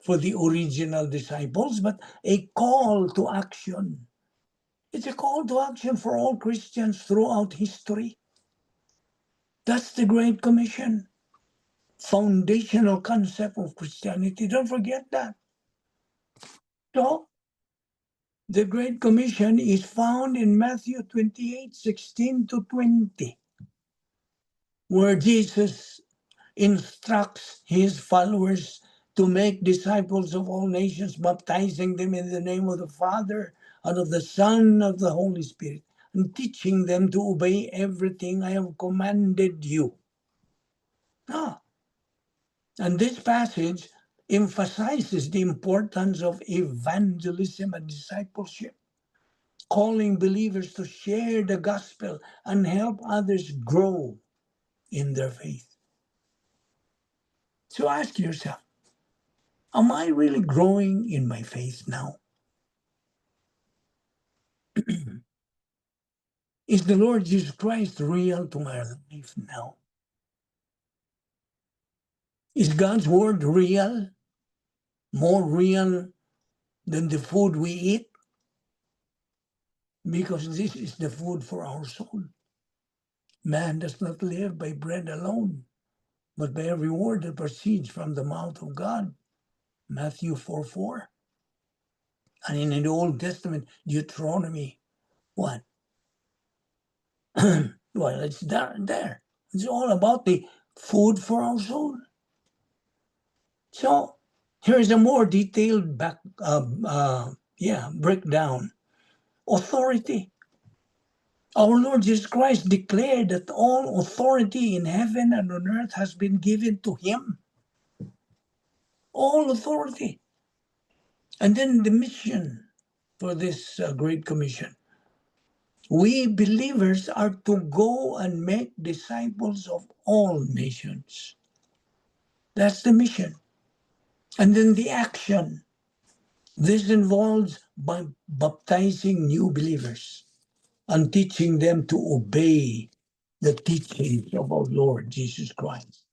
A: for the original disciples, but a call to action. It's a call to action for all Christians throughout history. That's the Great Commission, foundational concept of Christianity. Don't forget that. So, the Great Commission is found in Matthew 28:16-20, where Jesus instructs his followers to make disciples of all nations, baptizing them in the name of the Father and of the Son and of the Holy Spirit, and teaching them to obey everything I have commanded you. And this passage emphasizes the importance of evangelism and discipleship, calling believers to share the gospel and help others grow in their faith. So ask yourself, am I really growing in my faith now? Is the Lord Jesus Christ real to my life now? Is God's word real? More real than the food we eat? Because this is the food for our soul. Man does not live by bread alone, but by every word that proceeds from the mouth of God. Matthew 4:4. And in the Old Testament, Deuteronomy, what? Well, it's there. It's all about the food for our soul. So here's a more detailed breakdown. Authority. Our Lord Jesus Christ declared that all authority in heaven and on earth has been given to him. All authority. And then the mission for this Great Commission. We believers are to go and make disciples of all nations. That's the mission. And then the action. This involves by baptizing new believers and teaching them to obey the teachings of our Lord Jesus Christ.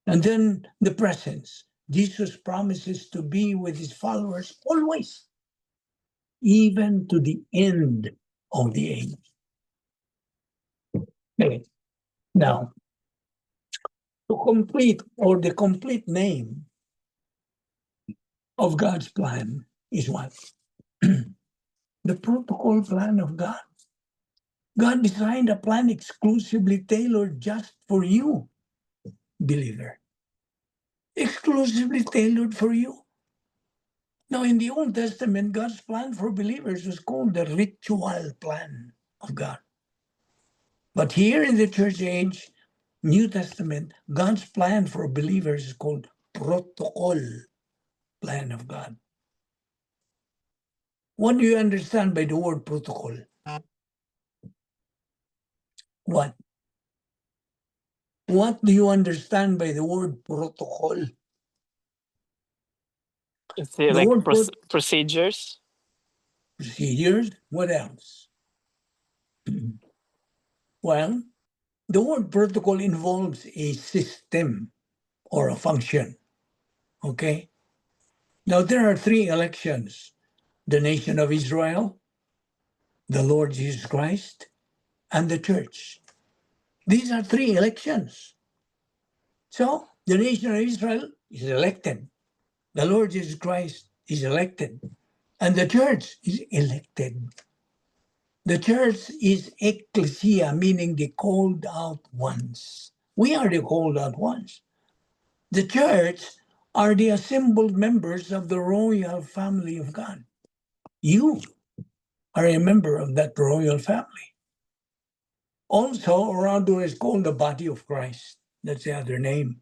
A: And then the presence. Jesus promises to be with his followers always, even to the end of the age. Okay. Now, the complete name of God's plan is what? The protocol plan of God. God designed a plan exclusively tailored just for you, believer. Exclusively tailored for you. Now, in the Old Testament, God's plan for believers was called the ritual plan of God. But here in the church age, New Testament, God's plan for believers is called protocol plan of God. What do you understand by the word protocol? What? What do you understand by the word protocol?
B: Is it
A: The
B: like
A: word
B: procedures?
A: Procedures? What else? Well, the word protocol involves a system or a function. Okay? Now, there are three elections: the nation of Israel, the Lord Jesus Christ, and the church. These are three elections. So, the nation of Israel is elected. The Lord Jesus Christ is elected. And the church is elected. The church is ecclesia, meaning the called out ones. We are the called out ones. The church are the assembled members of the royal family of God. You are a member of that royal family. Also, around is called the body of Christ. That's the other name.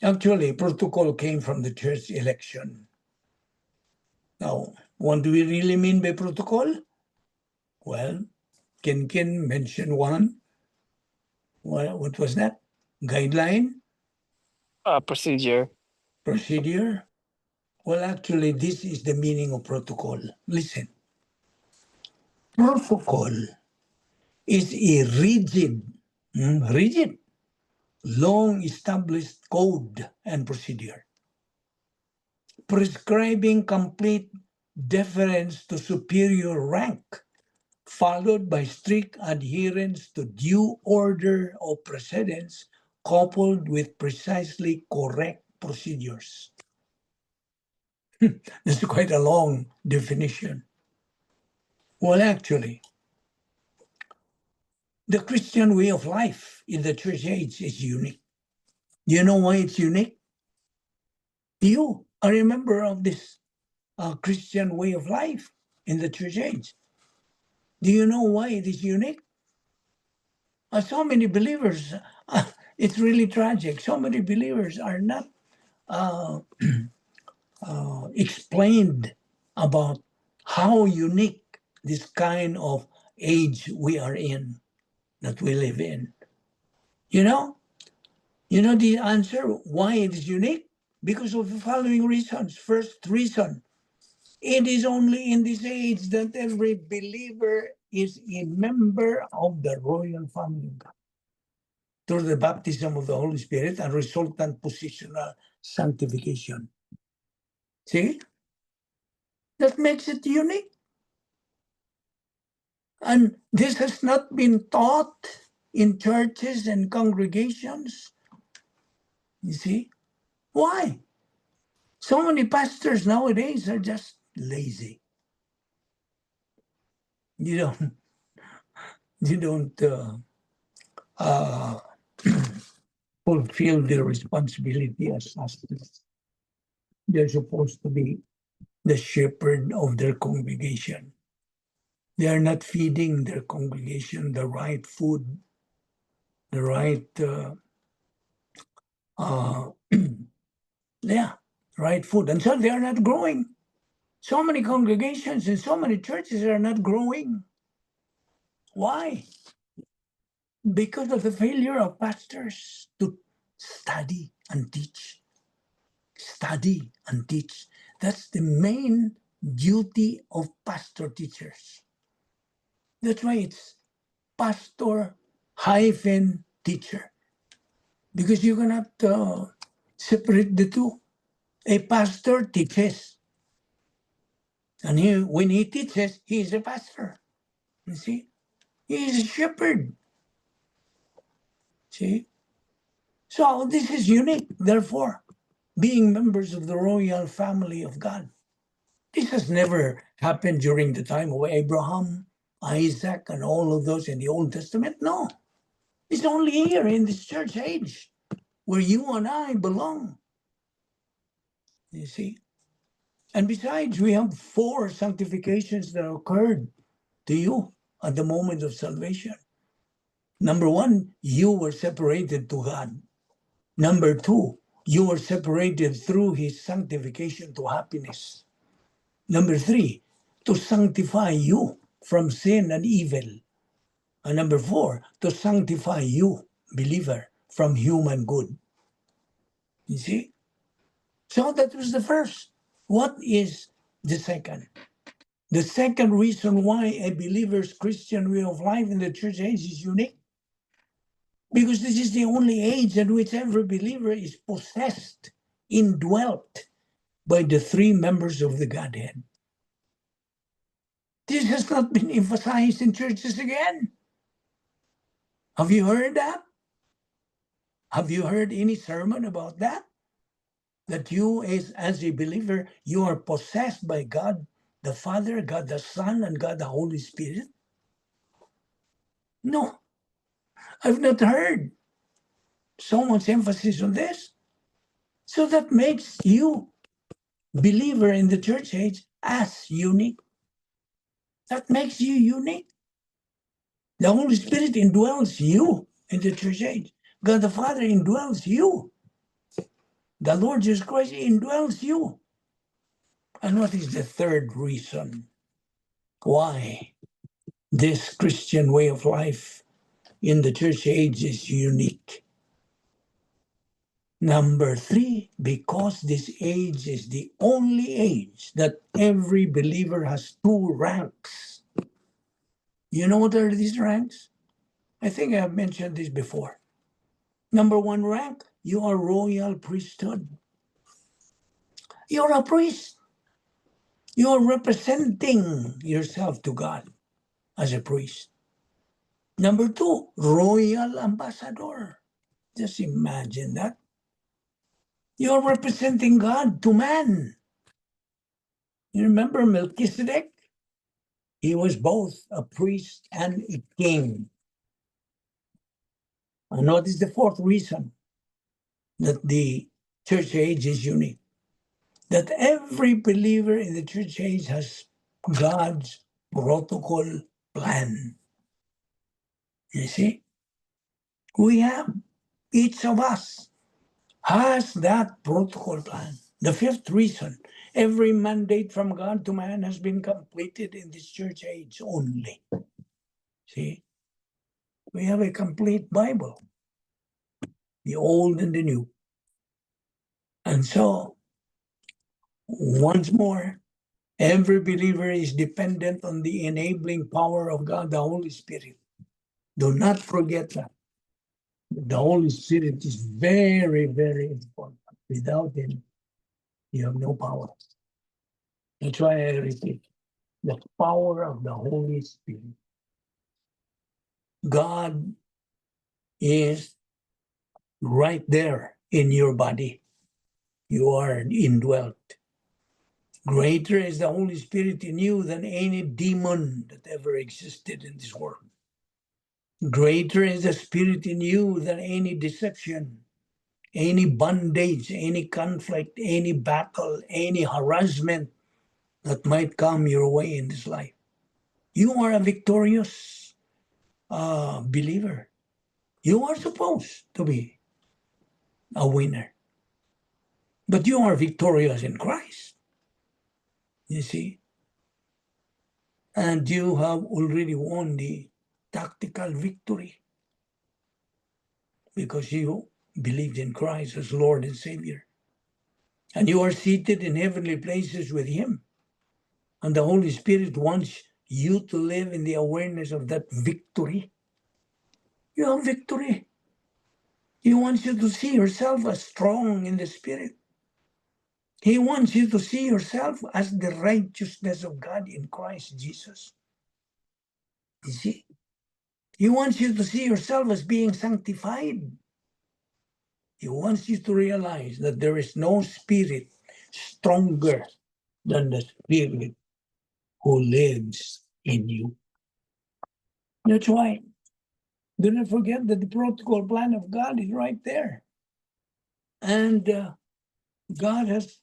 A: Actually, protocol came from the church election. Now, what do we really mean by protocol? Well, Ken mentioned one. What was that? Guideline?
B: Procedure.
A: Procedure? Well, actually, this is the meaning of protocol. Listen. Protocol is a rigid, long-established code and procedure prescribing complete deference to superior rank, followed by strict adherence to due order of precedence, coupled with precisely correct procedures. That's quite a long definition. Well, actually, the Christian way of life in the church age is unique. Do you know why it's unique? You are a member of this Christian way of life in the church age. Do you know why it is unique? So many believers, it's really tragic. So many believers are not explained about how unique this kind of age we are in, that we live in. You know the answer why it is unique? Because of the following reasons. First reason, it is only in this age that every believer is a member of the royal family of God through the baptism of the Holy Spirit and resultant positional sanctification. See? That makes it unique. And this has not been taught in churches and congregations. You see? Why? So many pastors nowadays are just lazy. You don't fulfill their responsibility as pastors. They're supposed to be the shepherd of their congregation. They are not feeding their congregation the right food, the right right food. And so they are not growing. So many congregations and so many churches are not growing. Why? Because of the failure of pastors to study and teach. Study and teach. That's the main duty of pastor teachers. That's why it's pastor-teacher. Because you cannot separate the two. A pastor teaches. And when he teaches, he is a pastor. You see? He is a shepherd. See? So this is unique, therefore, being members of the royal family of God. This has never happened during the time of Abraham, Isaac, and all of those in the Old Testament. No. It's only here in this church age where you and I belong. You see? And besides, we have 4 sanctifications that occurred to you at the moment of salvation. Number 1, you were separated to God. Number 2, you were separated through his sanctification to happiness. Number 3, to sanctify you from sin and evil. And number 4, to sanctify you, believer, from human good. You see? So that was the first. What is the second? The second reason why a believer's Christian way of life in the church age is unique, because this is the only age in which every believer is possessed, indwelt by the 3 members of the Godhead. This has not been emphasized in churches again. Have you heard that? Have you heard any sermon about that? That you, as a believer, you are possessed by God the Father, God the Son, and God the Holy Spirit? No, I've not heard so much emphasis on this. So that makes you, believer in the church age, as unique. That makes you unique. The Holy Spirit indwells you in the church age. God the Father indwells you. The Lord Jesus Christ indwells you. And what is the third reason why this Christian way of life in the church age is unique? Number 3, because this age is the only age that every believer has 2 ranks. You know what are these ranks? I think I have mentioned this before. Number 1 rank, you are royal priesthood. You're a priest. You're representing yourself to God as a priest. Number 2, royal ambassador. Just imagine that. You're representing God to man. You remember Melchizedek? He was both a priest and a king. And what is the 4th reason that the church age is unique? That every believer in the church age has God's protocol plan. You see? We have, each of us has that protocol plan. The 5th reason, every mandate from God to man has been completed in this church age only. See? We have a complete Bible, the old and the new. And so, once more, every believer is dependent on the enabling power of God, the Holy Spirit. Do not forget that. The Holy Spirit is very, very important. Without Him, you have no power. That's why I repeat, the power of the Holy Spirit. God is right there in your body. You are indwelt. Greater is the Holy Spirit in you than any demon that ever existed in this world. Greater is the Spirit in you than any deception, any bondage, any conflict, any battle, any harassment that might come your way in this life. You are a victorious believer. You are supposed to be a winner. But you are victorious in Christ. You see? And you have already won the tactical victory because you believed in Christ as Lord and Savior. And you are seated in heavenly places with Him. And the Holy Spirit wants you to live in the awareness of that victory. You have victory. He wants you to see yourself as strong in the Spirit. He wants you to see yourself as the righteousness of God in Christ Jesus. You see? He wants you to see yourself as being sanctified. He wants you to realize that there is no spirit stronger than the Spirit who lives in you. That's why, do not forget that the protocol plan of God is right there. And God has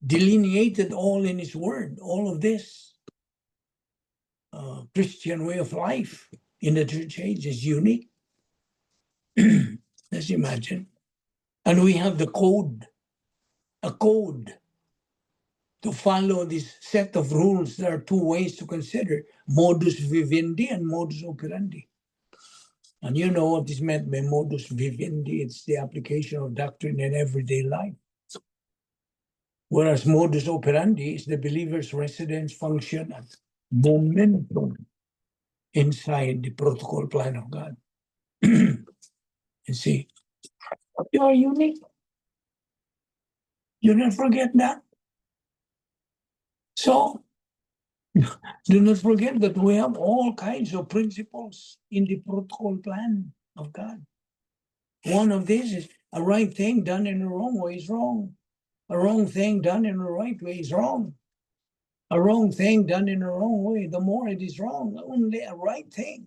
A: delineated all in His Word, all of this Christian way of life in the church age is unique. Let's imagine. And we have the code, a code to follow this set of rules. There are 2 ways to consider, modus vivendi and modus operandi. And you know what is meant by modus vivendi. It's the application of doctrine in everyday life. Whereas modus operandi is the believer's residence, function, and momentum inside the protocol plan of God. You see, you are unique. Do not forget that. So, do not forget that we have all kinds of principles in the protocol plan of God. One of these is a right thing done in a wrong way is wrong. A wrong thing done in a right way is wrong. A wrong thing done in a wrong way, the more it is wrong. Only a right thing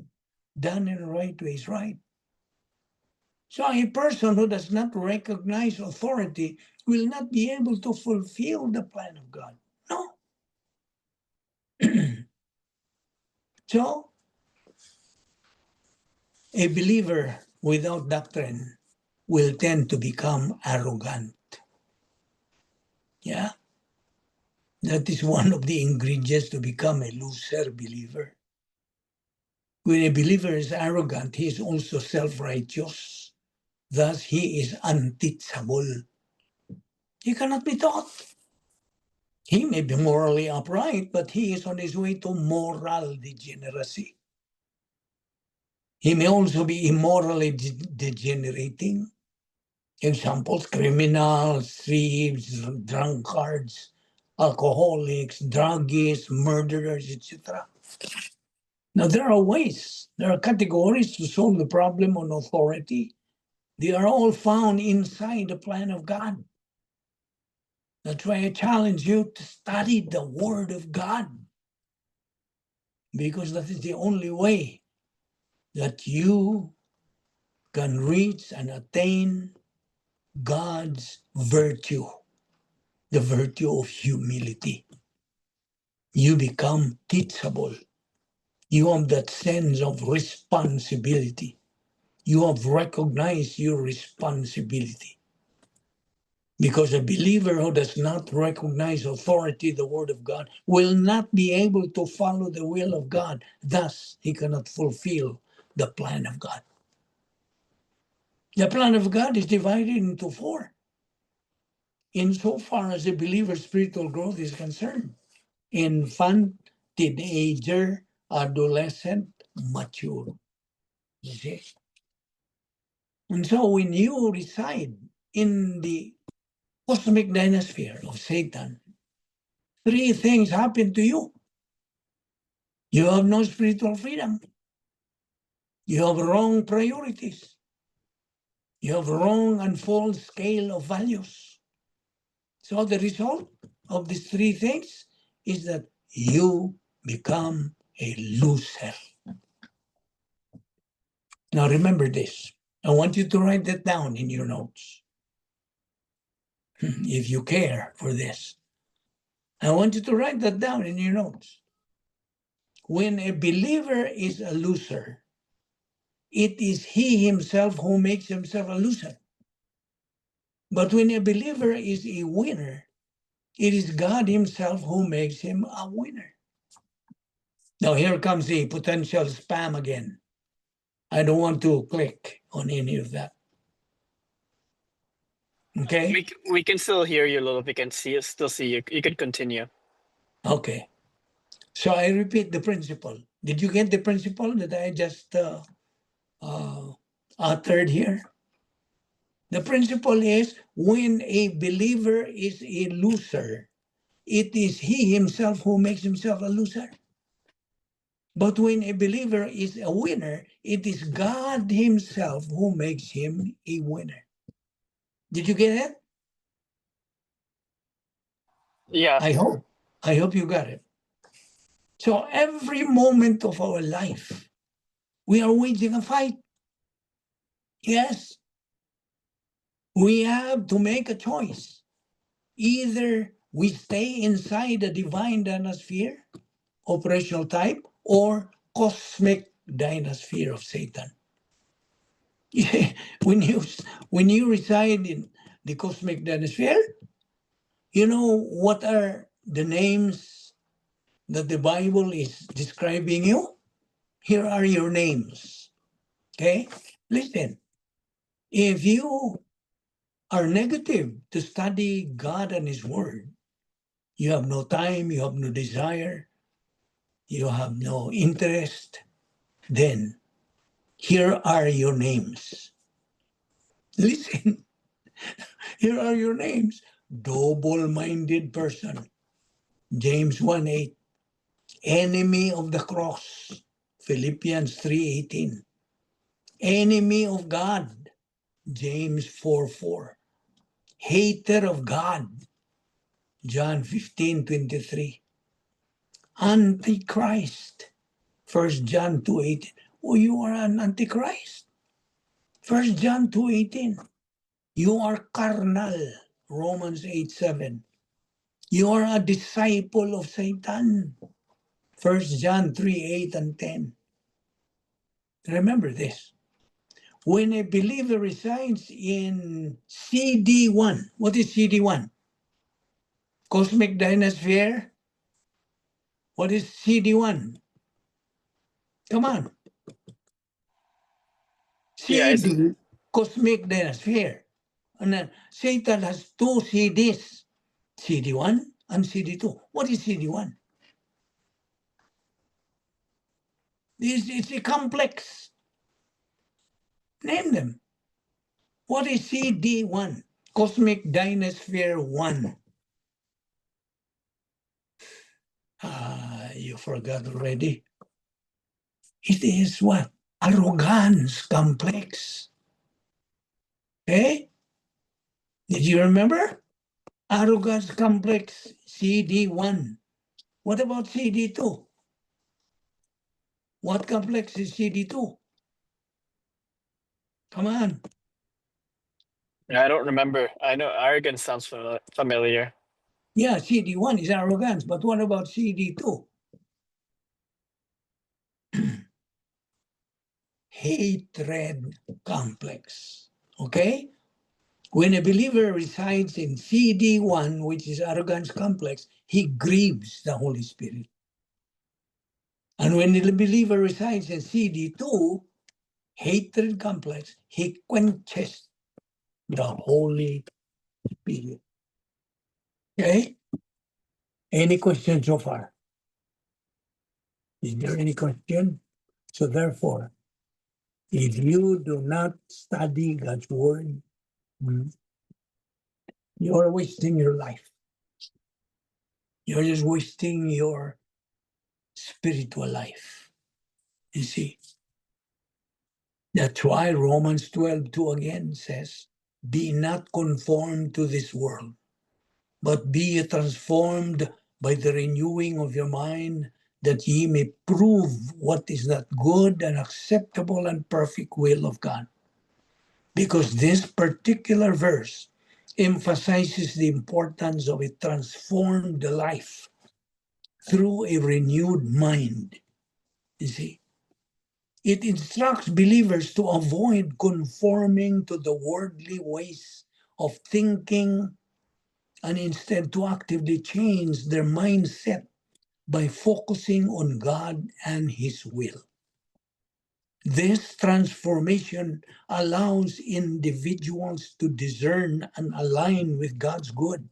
A: done in a right way is right. So a person who does not recognize authority will not be able to fulfill the plan of God. No. So, a believer without doctrine will tend to become arrogant. Yeah? That is one of the ingredients to become a loser believer. When a believer is arrogant, he is also self-righteous. Thus, he is unteachable. He cannot be taught. He may be morally upright, but he is on his way to moral degeneracy. He may also be immorally degenerating. Examples: criminals, thieves, drunkards, alcoholics, druggists, murderers, etc. Now, there are ways, there are categories to solve the problem on authority. They are all found inside the plan of God. That's why I challenge you to study the Word of God, because that is the only way that you can reach and attain God's virtue, the virtue of humility. You become teachable. You have that sense of responsibility. You have recognized your responsibility. Because a believer who does not recognize authority, the Word of God, will not be able to follow the will of God. Thus, he cannot fulfill the plan of God. The plan of God is divided into four, insofar as a believer's spiritual growth is concerned: infant, teenager, adolescent, mature. You see? And so when you reside in the cosmic dynasphere of Satan, three things happen to you. You have no spiritual freedom. You have wrong priorities. You have wrong and false scale of values. So the result of these three things is that you become a loser. Now remember this. I want you to write that down in your notes. If you care for this, I want you to write that down in your notes. When a believer is a loser, it is he himself who makes himself a loser. But when a believer is a winner, it is God himself who makes him a winner. Now here comes the potential spam again. I don't want to click on any of that. Okay?
B: We can still hear you a little. We can still see you. You can continue.
A: Okay. So I repeat the principle. Did you get the principle that I just uttered here? The principle is, when a believer is a loser, it is he himself who makes himself a loser. But when a believer is a winner, it is God himself who makes him a winner. Did you get it?
B: Yeah.
A: I hope you got it. So every moment of our life, we are waging a fight. Yes. We have to make a choice. Either we stay inside the divine dynasphere, operational type, or cosmic dynasphere of Satan. when you reside in the cosmic dynasphere, you know what are the names that the Bible is describing you? Here are your names. Okay? Listen. If you are negative to study God and His Word, you have no time, you have no desire, you have no interest, then here are your names. Listen, here are your names. Double-minded person, James 1:8. Enemy of the cross, Philippians 3:18. Enemy of God, James 4:4. Hater of God, John 15:23. Antichrist, 1 John 2:18. Oh, you are an antichrist. 1 John 2:18. You are carnal, Romans 8:7. You are a disciple of Satan, 1 John 3:8 and 10. Remember this. When a believer resides in CD1, what is CD1? Cosmic Dynasphere? What is CD1? Come on.
B: Yeah,
A: CD, Cosmic Dynasphere. And then Satan has two CDs, CD1 and CD2. What is CD1? It's a complex. Name them. What is CD1? Cosmic Dynasphere 1. You forgot already. It is what? Arrogance complex. Okay? Did you remember? Arrogance complex, CD1. What about CD2? What complex is CD2? Come on.
B: I don't remember. I know arrogance sounds familiar.
A: Yeah, CD1 is arrogance, but what about CD2? Hatred complex. Okay? When a believer resides in CD1, which is arrogance complex, he grieves the Holy Spirit. And when the believer resides in CD2, hatred complex, he quenches the Holy Spirit. Okay? Any question so far? Is there any question? So therefore, if you do not study God's word, you're wasting your life. You're just wasting your spiritual life. You see? That's why Romans 12:2 again says, be not conformed to this world, but be transformed by the renewing of your mind, that ye may prove what is that good and acceptable and perfect will of God. Because this particular verse emphasizes the importance of a transformed life through a renewed mind. You see, it instructs believers to avoid conforming to the worldly ways of thinking and instead to actively change their mindset by focusing on God and His will. This transformation allows individuals to discern and align with God's good,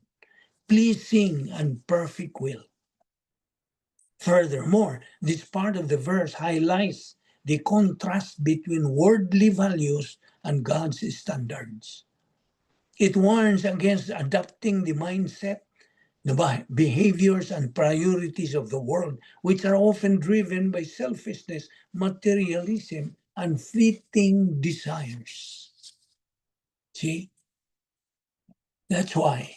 A: pleasing, and perfect will. Furthermore, this part of the verse highlights the contrast between worldly values and God's standards. It warns against adopting the mindset, the behaviors and priorities of the world, which are often driven by selfishness, materialism, and fleeting desires. See? That's why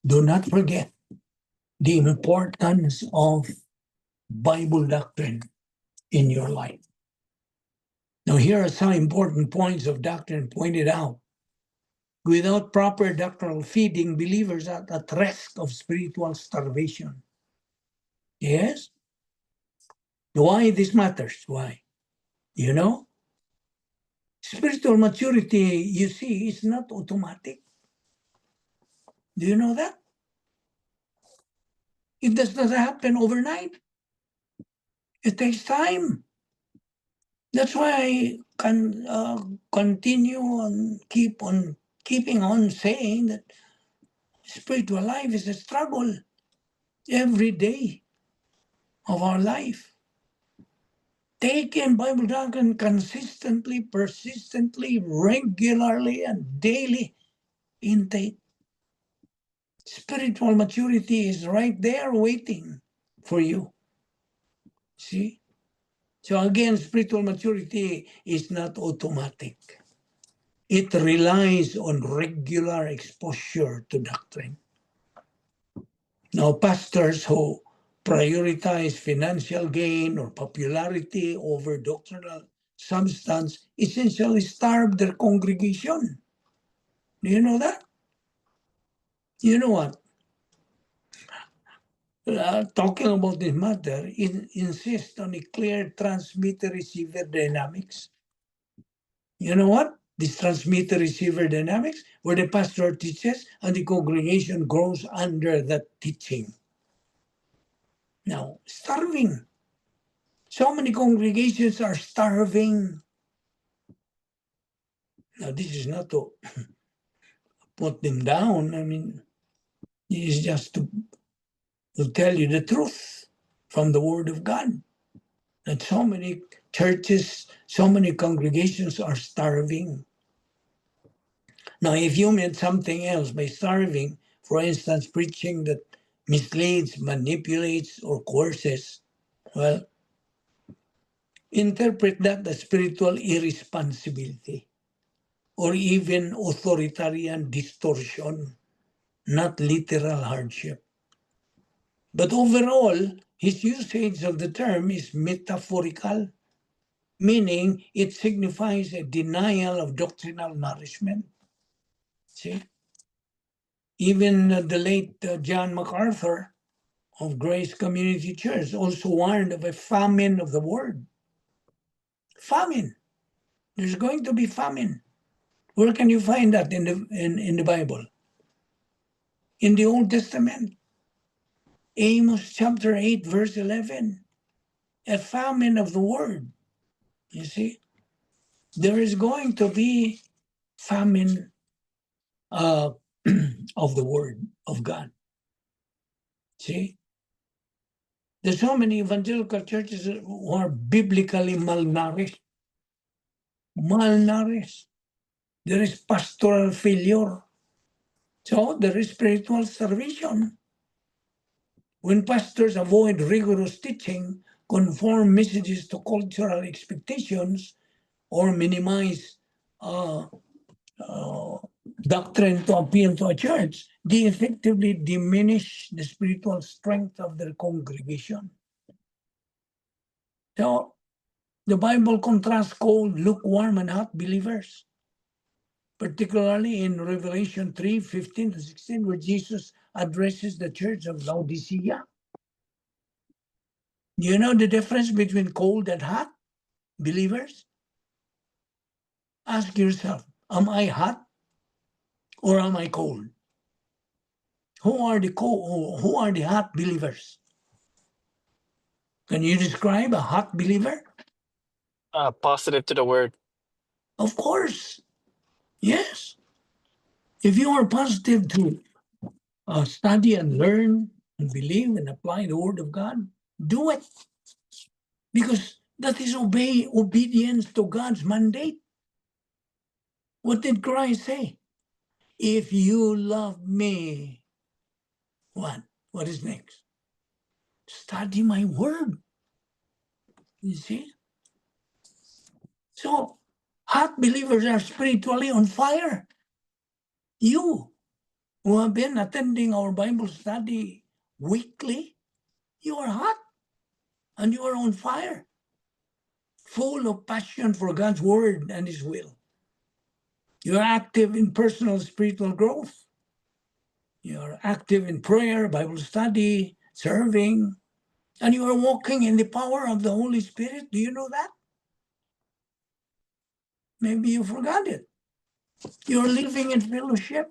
A: do not forget the importance of Bible doctrine in your life. Now, here are some important points of doctrine pointed out. Without proper doctrinal feeding, believers are at risk of spiritual starvation. Yes? Why this matters? Why? You know? Spiritual maturity, you see, is not automatic. Do you know that? It does not happen overnight. It takes time. That's why I can continue and keeping on saying that spiritual life is a struggle every day of our life. Taking Bible doctrine consistently, persistently, regularly, and daily intake. Spiritual maturity is right there waiting for you. See? So again, spiritual maturity is not automatic. It relies on regular exposure to doctrine. Now, pastors who prioritize financial gain or popularity over doctrinal substance essentially starve their congregation. Do you know that? You know what? Talking about this matter, insist on a clear transmitter-receiver dynamics. You know what? This transmitter-receiver dynamics, where the pastor teaches and the congregation grows under that teaching. Now, starving. So many congregations are starving. Now, this is not to put them down. I mean, it is just to tell you the truth from the Word of God. That so many churches, so many congregations are starving. Now, if you meant something else by starving, for instance, preaching that misleads, manipulates, or coerces, well, interpret that as spiritual irresponsibility or even authoritarian distortion, not literal hardship. But overall, his usage of the term is metaphorical, meaning it signifies a denial of doctrinal nourishment. See? Even the late John MacArthur of Grace Community Church also warned of a famine of the word. Famine. There's going to be famine. Where can you find that in the Bible? In the Old Testament. Amos chapter 8, verse 11. A famine of the word. You see? There is going to be famine of the word of God. See? There's so many evangelical churches who are biblically malnourished. Malnourished. There is pastoral failure. So there is spiritual starvation. When pastors avoid rigorous teaching, conform messages to cultural expectations, or minimize doctrine to appeal to a church, they effectively diminish the spiritual strength of their congregation. So the Bible contrasts cold, lukewarm, and hot believers, particularly in Revelation 3:15-16, where Jesus addresses the church of Laodicea. Do you know the difference between cold and hot believers? Ask yourself, am I hot or am I cold? Who are the hot believers? Can you describe a hot believer?
B: Positive to the word.
A: Of course. Yes. If you are positive to study and learn and believe and apply the word of God, do it. Because that is obedience to God's mandate. What did Christ say? If you love me, what? What is next? Study my word. You see? So, hot believers are spiritually on fire. You who have been attending our Bible study weekly, you are hot and you are on fire, full of passion for God's word and his will. You are active in personal spiritual growth. You are active in prayer, Bible study, serving, and you are walking in the power of the Holy Spirit. Do you know that? Maybe you forgot it. You are living in fellowship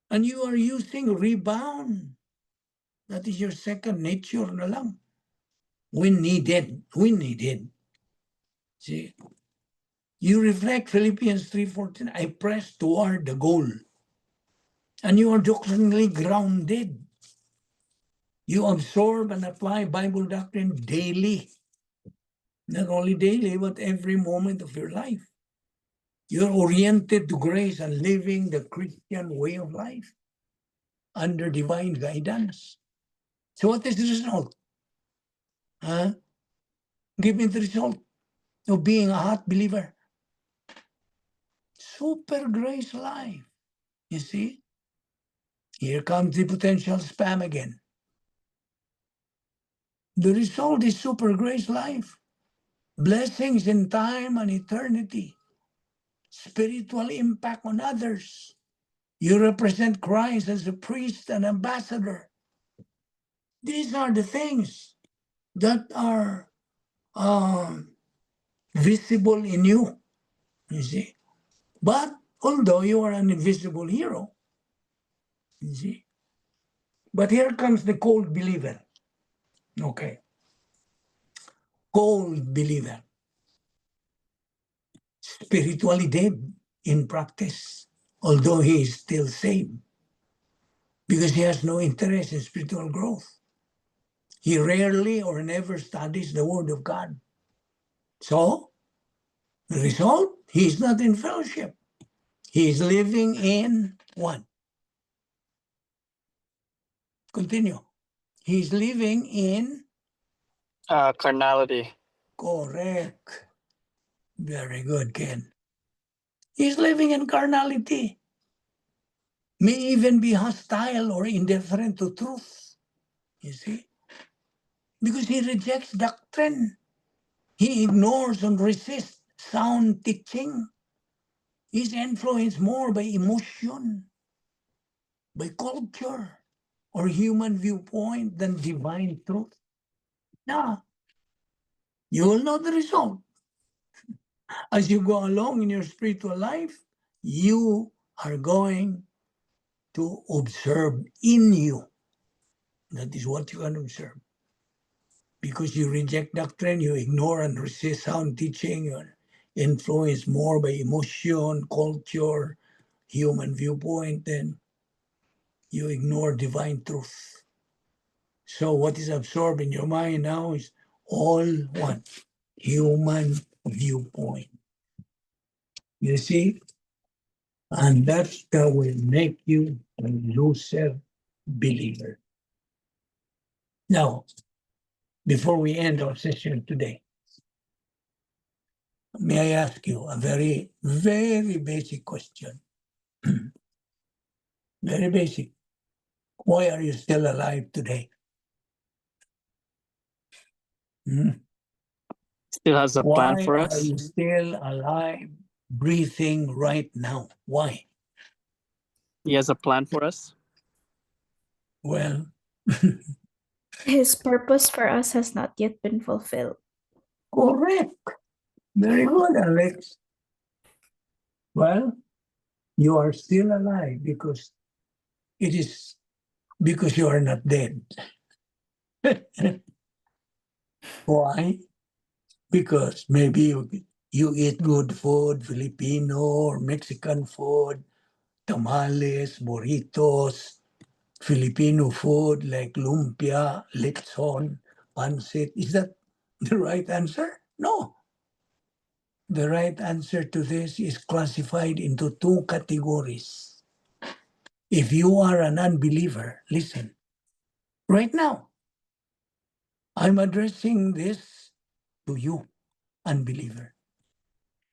A: and you are using rebound. That is your second nature na lang. We need it. See, you reflect Philippians 3:14. I press toward the goal. And you are doctrinally grounded. You absorb and apply Bible doctrine daily. Not only daily, but every moment of your life. You're oriented to grace and living the Christian way of life under divine guidance. So what is the result? Give me the result of being a hot believer. Super grace life. You see? Here comes the potential spam again. The result is super grace life. Blessings in time and eternity. Spiritual impact on others. You represent Christ as a priest and ambassador. These are the things that are visible in you You see? But although you are an invisible hero, you see? But here comes the cold believer. Okay. Cold believer. Spiritually dead in practice, although he is still saved, because he has no interest in spiritual growth. He rarely or never studies the Word of God. So, the result, he is not in fellowship. He is living in what? Continue. He is living in
B: Carnality.
A: correct. Very good, Ken. He's living in carnality. May even be hostile or indifferent to truth. You see? Because he rejects doctrine. He ignores and resists sound teaching. He's influenced more by emotion, by culture, or human viewpoint than divine truth. Now, you will know the result. As you go along in your spiritual life, you are going to observe in you. That is what you can observe. Because you reject doctrine, you ignore and resist sound teaching, you're influenced more by emotion, culture, human viewpoint, then you ignore divine truth. So what is absorbed in your mind now is all what? Human viewpoint. You see? And that will make you a looser believer. Now, before we end our session today, may I ask you a very, very basic question? Very basic. Why are you still alive today?
B: Still has a plan
A: Why
B: for
A: are
B: us.
A: you still alive, breathing right now? Why?
B: He has a plan for us.
A: Well,
C: His purpose for us has not yet been fulfilled.
A: correct. Very good, Alex. Well, you are still alive because it is because you are not dead. Why? Because maybe you eat good food, Filipino or Mexican food, tamales, burritos, Filipino food like lumpia, lechon, pancit. Is that the right answer? No. The right answer to this is classified into two categories. If you are an unbeliever, listen, right now, I'm addressing this to you, unbeliever.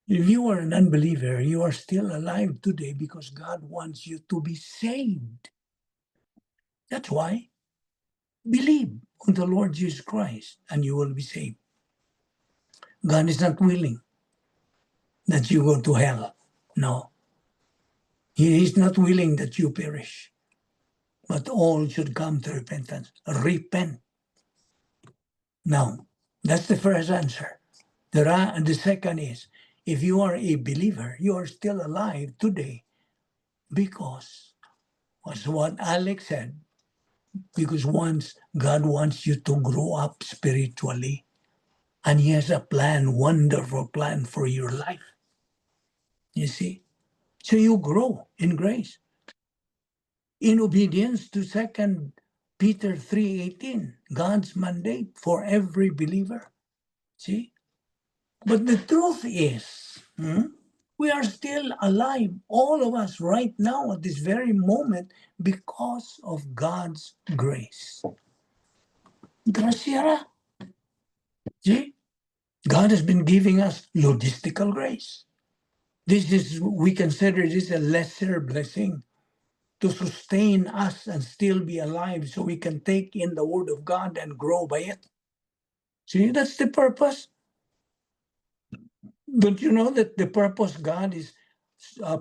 A: If you are an unbeliever, you are still alive today because God wants you to be saved. That's why believe on the Lord Jesus Christ and you will be saved. God is not willing that you go to hell. No. He is not willing that you perish, but all should come to repentance. Repent. Now, that's the first answer. The second is, if you are a believer, you are still alive today because, was what Alex said, because once God wants you to grow up spiritually, and He has a plan, wonderful plan for your life. You see? So you grow in grace. In obedience to 2 Peter 3:18, God's mandate for every believer. See? But the truth is, we are still alive, all of us right now at this very moment, because of God's grace. Gracia. See? God has been giving us logistical grace. We consider this a lesser blessing to sustain us and still be alive so we can take in the Word of God and grow by it. See, that's the purpose. Don't you know that the purpose God is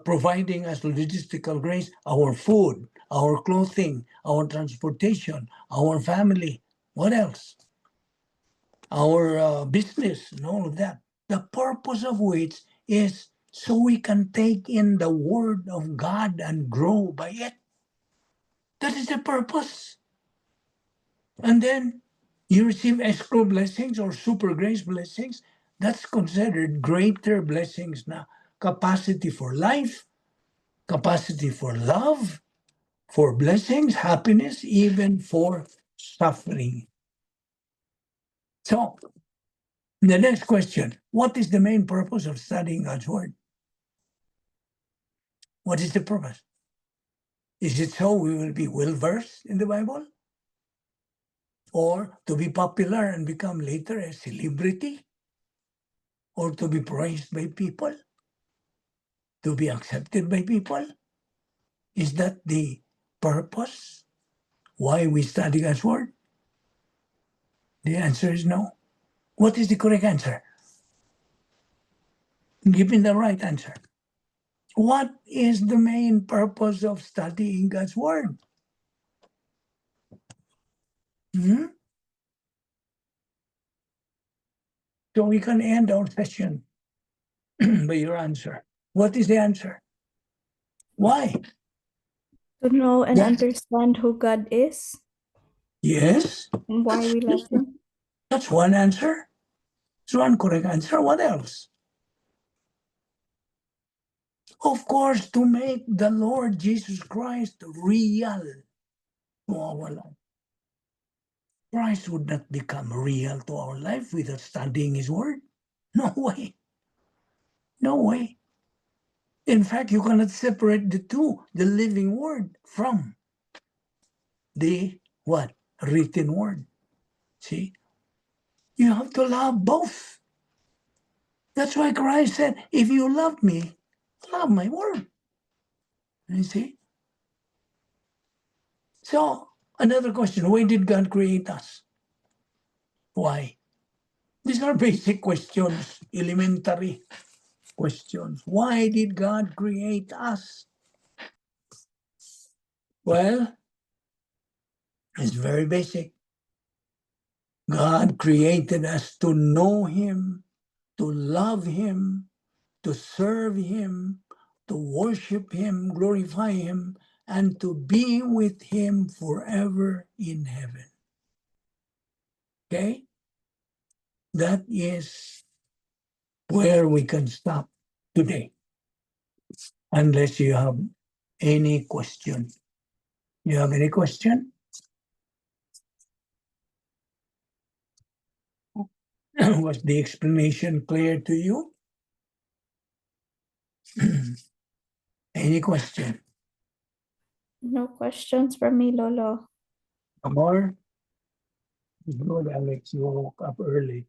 A: providing us logistical grace? Our food, our clothing, our transportation, our family. What else? Our business and all of that. The purpose of which is so we can take in the Word of God and grow by it. That is the purpose. And then you receive escrow blessings or super grace blessings. That's considered greater blessings now. Capacity for life, capacity for love, for blessings, happiness, even for suffering. So, the next question, what is the main purpose of studying God's Word? What is the purpose? Is it so we will be well-versed in the Bible? Or to be popular and become later a celebrity? Or to be praised by people? To be accepted by people? Is that the purpose? Why we study God's Word? The answer is no. What is the correct answer? Give me the right answer. What is the main purpose of studying God's Word? So we can end our session by your answer. What is the answer? Why?
C: To know and
A: Yes.
C: understand who God is
A: Yes,
C: and why we love Him.
A: that's one answer. It's one correct answer. What else? Of course, to make the Lord Jesus Christ real to our life. Christ would not become real to our life without studying His Word. No way. No way. In fact, you cannot separate the two, the living Word from the what? Written Word. See? You have to love both. That's why Christ said, if you love me, love my Word. You see? So, another question, why did God create us? Why? These are basic questions, elementary questions. Why did God create us? Well, it's very basic. God created us to know Him, to love Him, to serve Him, to worship Him, glorify Him, and to be with Him forever in heaven. Okay? That is where we can stop today. Unless you have any question. You have any question? Was the explanation clear to you? Any question?
C: No questions from me, Lolo.
A: More? Good, Alex, you woke up early.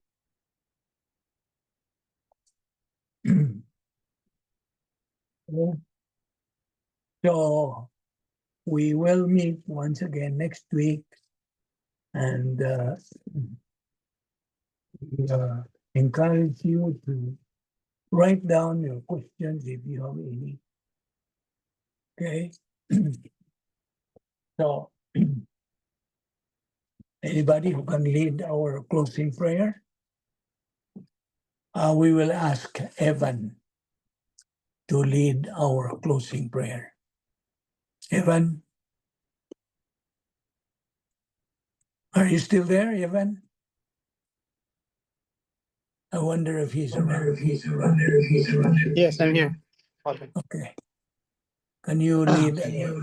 A: So we will meet once again next week, and encourage you to write down your questions if you have any. Okay. So anybody who can lead our closing prayer? We will ask Evan to lead our closing prayer. Evan, are you still there, Evan? I wonder if he's around.
D: Yes, I'm here.
A: Okay. Can you lead? Can you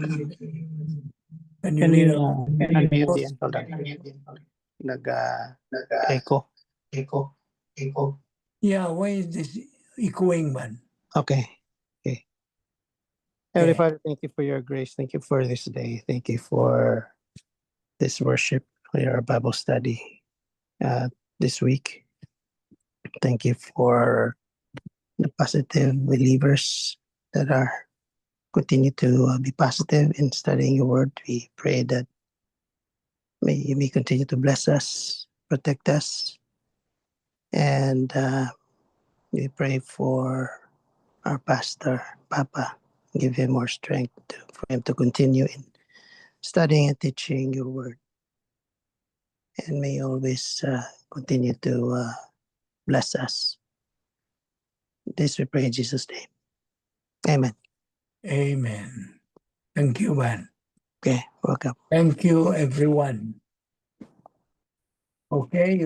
D: Can
A: lead?
D: you unmute yan? Hold on. Nag-echo. Echo.
A: Yeah, why is this echoing, man?
D: Okay. Heavenly Father, thank you for your grace. Thank you for this day. Thank you for this worship, for your Bible study this week. Thank you for the positive believers that are continue to be positive in studying your word. We pray that you may continue to bless us, protect us, and we pray for our pastor, Papa. Give him more strength for him to continue in studying and teaching your word. And may you always continue to bless us. This we pray in Jesus' name. Amen.
A: Amen. Thank you, Van.
D: Okay, welcome.
A: Thank you, everyone. Okay.